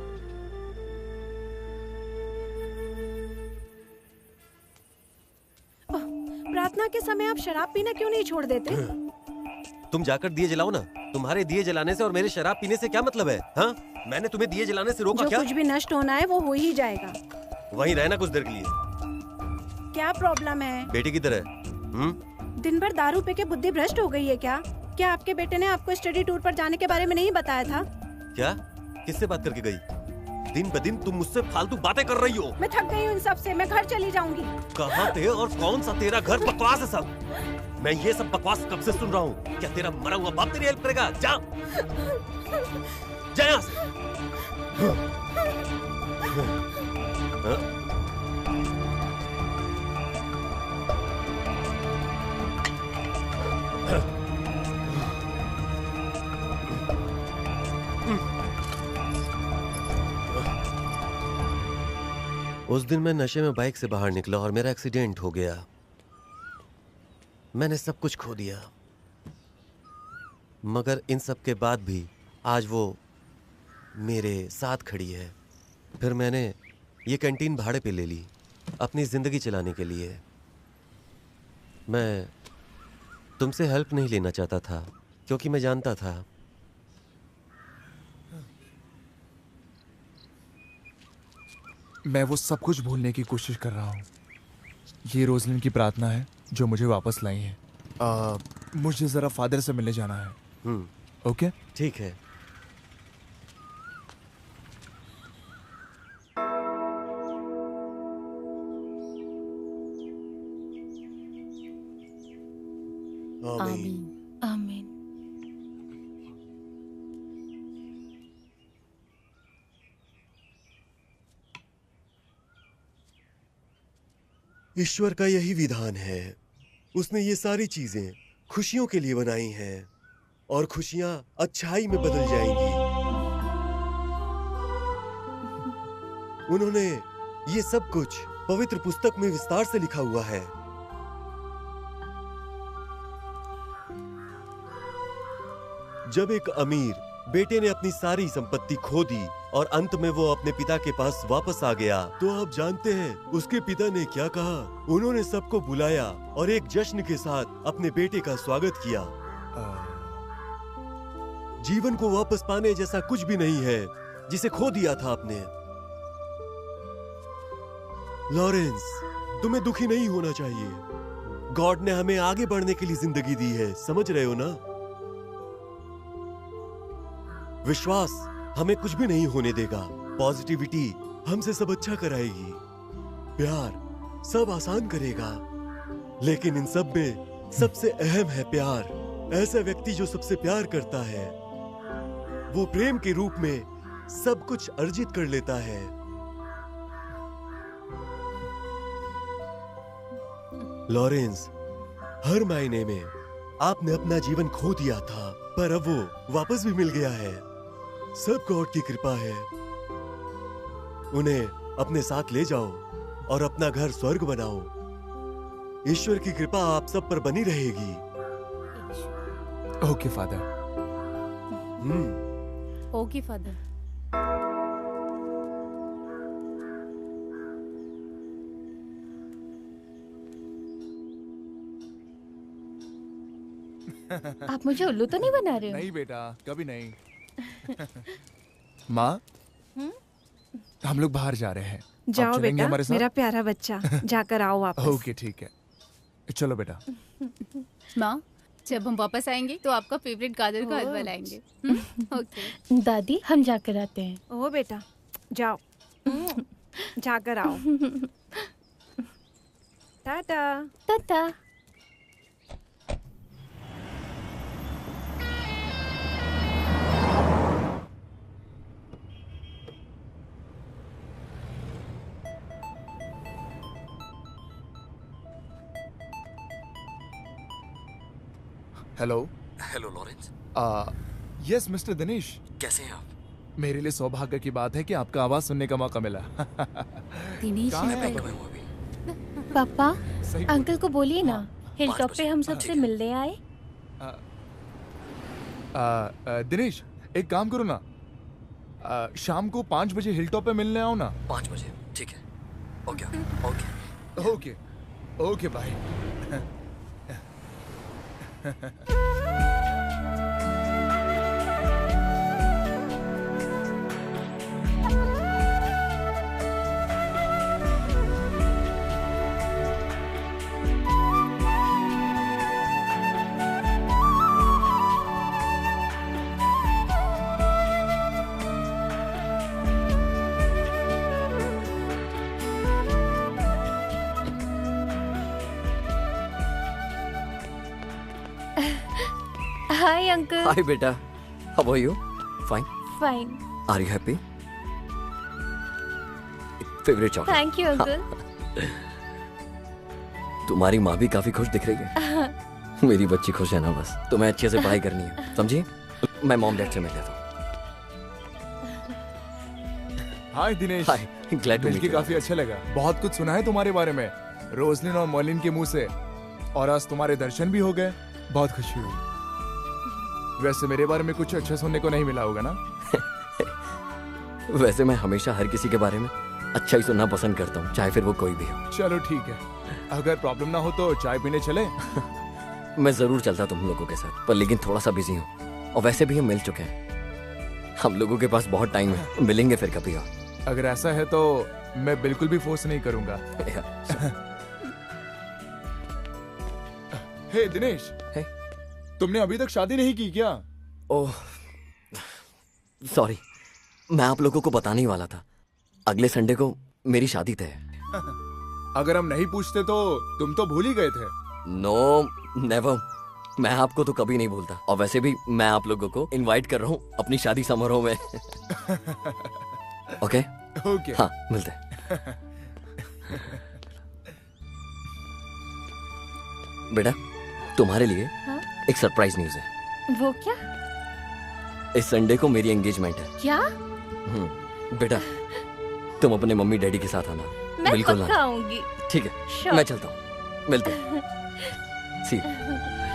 Speaker 2: प्रार्थना के समय आप शराब पीना क्यों नहीं छोड़ देते?
Speaker 11: तुम जाकर दिए जलाओ ना। तुम्हारे दिए जलाने से और मेरे शराब पीने से क्या मतलब है? हाँ? मैंने तुम्हें दिए जलाने से रोका क्या?
Speaker 2: जो कुछ भी नष्ट होना है वो हो ही जाएगा।
Speaker 11: वहीं रहना कुछ देर के लिए।
Speaker 2: क्या प्रॉब्लम है?
Speaker 11: बेटी की तरह।
Speaker 2: दिन भर दारू पी के बुद्धि भ्रष्ट हो गई है क्या? क्या आपके बेटे ने आपको स्टडी टूर पर जाने के बारे में नहीं बताया था?
Speaker 11: क्या? किससे बात करके गई? दिन ब दिन तुम मुझसे फालतू बातें कर रही हो।
Speaker 2: मैं थक गई हूँ इन सब से, मैं घर चली जाऊंगी।
Speaker 11: कहाँ थे और कौन सा तेरा घर? बकवास है सब। मैं ये सब बकवास कब से सुन रहा हूँ? क्या तेरा मरा हुआ बाप तेरी हेल्प करेगा? जा, जा यहाँ से। उस दिन मैं नशे में बाइक से बाहर निकला और मेरा एक्सीडेंट हो गया। मैंने सब कुछ खो दिया, मगर इन सब के बाद भी आज वो मेरे साथ खड़ी है। फिर मैंने ये कैंटीन भाड़े पे ले ली अपनी जिंदगी चलाने के लिए। मैं तुमसे हेल्प नहीं लेना चाहता था, क्योंकि मैं जानता था
Speaker 5: मैं वो सब कुछ भूलने की कोशिश कर रहा हूँ। ये रोजलिन की प्रार्थना है जो मुझे वापस लाई है। मुझे जरा फादर से मिलने जाना है। ओके?
Speaker 11: ठीक है।
Speaker 13: आमीन। आमीन।
Speaker 11: ईश्वर का यही विधान है। उसने ये सारी चीजें खुशियों के लिए बनाई हैं और खुशियां अच्छाई में बदल जाएंगी। उन्होंने ये सब कुछ पवित्र पुस्तक में विस्तार से लिखा हुआ है। जब एक अमीर बेटे ने अपनी सारी संपत्ति खो दी और अंत में वो अपने पिता के पास वापस आ गया, तो आप जानते हैं उसके पिता ने क्या कहा? उन्होंने सबको बुलाया और एक जश्न के साथ अपने बेटे का स्वागत किया। जीवन को वापस पाने जैसा कुछ भी नहीं है जिसे खो दिया था आपने। लॉरेंस, तुम्हें दुखी नहीं होना चाहिए। गॉड ने हमें आगे बढ़ने के लिए जिंदगी दी है, समझ रहे हो ना? विश्वास हमें कुछ भी नहीं होने देगा। पॉजिटिविटी हमसे सब अच्छा कराएगी। प्यार सब आसान करेगा। लेकिन इन सब में सबसे अहम है प्यार। ऐसा व्यक्ति जो सबसे प्यार करता है वो प्रेम के रूप में सब कुछ अर्जित कर लेता है। लॉरेंस, हर मायने में आपने अपना जीवन खो दिया था, पर अब वो वापस भी मिल गया है। सब गॉड की कृपा है। उन्हें अपने साथ ले जाओ और अपना घर स्वर्ग बनाओ। ईश्वर की कृपा आप सब पर बनी रहेगी।
Speaker 5: Okay father.
Speaker 3: Okay father.
Speaker 13: आप मुझे उल्लू तो नहीं बना रहे हो?
Speaker 5: नहीं बेटा, कभी नहीं। माँ, हम लोग बाहर जा रहे हैं।
Speaker 2: जाओ
Speaker 5: आप चलेंगे
Speaker 2: बेटा,
Speaker 5: हमारे साथ?
Speaker 2: मेरा प्यारा बच्चा, जाकर आओ वापस।
Speaker 5: ओके ठीक है, चलो बेटा।
Speaker 3: माँ, जब हम वापस आएंगे तो आपका फेवरेट गाजर का हलवा लाएंगे। ओके।
Speaker 13: दादी, हम जाकर आते हैं।
Speaker 2: ओ बेटा, जाओ। जाकर आओ। Tata.
Speaker 13: Tata.
Speaker 5: Hello.
Speaker 12: Hello Lawrence.
Speaker 5: Yes mister Dinesh.
Speaker 12: कैसे हैं आप?
Speaker 5: मेरे लिए सौभाग्य की बात है कि आपका आवाज सुनने का मौका मिला।
Speaker 13: दिनेश
Speaker 5: कहाँ है
Speaker 13: अंकल।
Speaker 5: पापा?
Speaker 13: पापा, अंकल को बोलिए ना, हिल टॉप पे हम सबसे मिलने आए।
Speaker 5: दिनेश, एक काम करो ना, शाम को 5 बजे हिल टॉप पे मिलने आओ ना।
Speaker 12: 5 बजे, ठीक है। Okay okay
Speaker 5: okay okay bye.
Speaker 13: Hi uncle.
Speaker 12: Hi बेटा, how are you? Fine.
Speaker 13: Fine.
Speaker 12: Are you happy? Favourite chocolate.
Speaker 13: Thank you uncle.
Speaker 12: तुम्हारी माँ भी काफी खुश दिख रही है। मेरी बच्ची खुश है ना, बस तुम्हें अच्छे से पढ़ाई करनी है, समझी? मैं मॉम डैड से मिल लेता हूँ।
Speaker 5: हाय दिनेश।
Speaker 12: हाय, ग्लैड टू मीट
Speaker 5: मिलके
Speaker 12: यू।
Speaker 5: काफी अच्छा लगा। बहुत कुछ सुना है तुम्हारे बारे में, रोजलिन और मॉलिन के मुंह से, और आज तुम्हारे दर्शन भी हो गए। बहुत खुशी हुई। वैसे मेरे बारे में कुछ अच्छा सुनने को नहीं मिला होगा ना?
Speaker 12: वैसे मैं हमेशा हर किसी के बारे में अच्छा ही सुनना पसंद करता हूँ, चाहे फिर वो कोई भी हो।
Speaker 5: चलो ठीक है, अगर प्रॉब्लम ना हो तो चाय पीने चले?
Speaker 12: मैं जरूर चलता तुम लोगों के साथ, पर लेकिन थोड़ा सा बिजी हूँ, और वैसे भी हम मिल चुके हैं। हम लोगों के पास बहुत टाइम है, मिलेंगे फिर कभी और।
Speaker 5: अगर ऐसा है तो मैं बिल्कुल भी फोर्स नहीं करूंगा। हे दिनेश, तुमने अभी तक शादी नहीं की क्या?
Speaker 12: ओह सॉरी, मैं आप लोगों को बताने ही वाला था, अगले संडे को मेरी शादी तय है।
Speaker 5: अगर हम नहीं पूछते तो तुम तो भूल ही गए थे।
Speaker 12: नो नेवर, मैं आपको तो कभी नहीं भूलता, और वैसे भी मैं आप लोगों को इनवाइट कर रहा हूँ अपनी शादी समारोह में। ओके
Speaker 5: ओके,
Speaker 12: हाँ मिलते हैं। बेटा, तुम्हारे लिए
Speaker 13: हाँ?
Speaker 12: एक सरप्राइज न्यूज है।
Speaker 13: वो क्या?
Speaker 12: इस संडे को मेरी एंगेजमेंट है।
Speaker 13: क्या?
Speaker 12: बेटा, तुम अपने मम्मी डैडी के साथ आना।
Speaker 13: मैं
Speaker 12: बिल्कुल
Speaker 13: पक्का आऊंगी।
Speaker 12: ठीक है,
Speaker 13: Sure.
Speaker 12: मैं चलता हूँ, मिलते हैं। See you.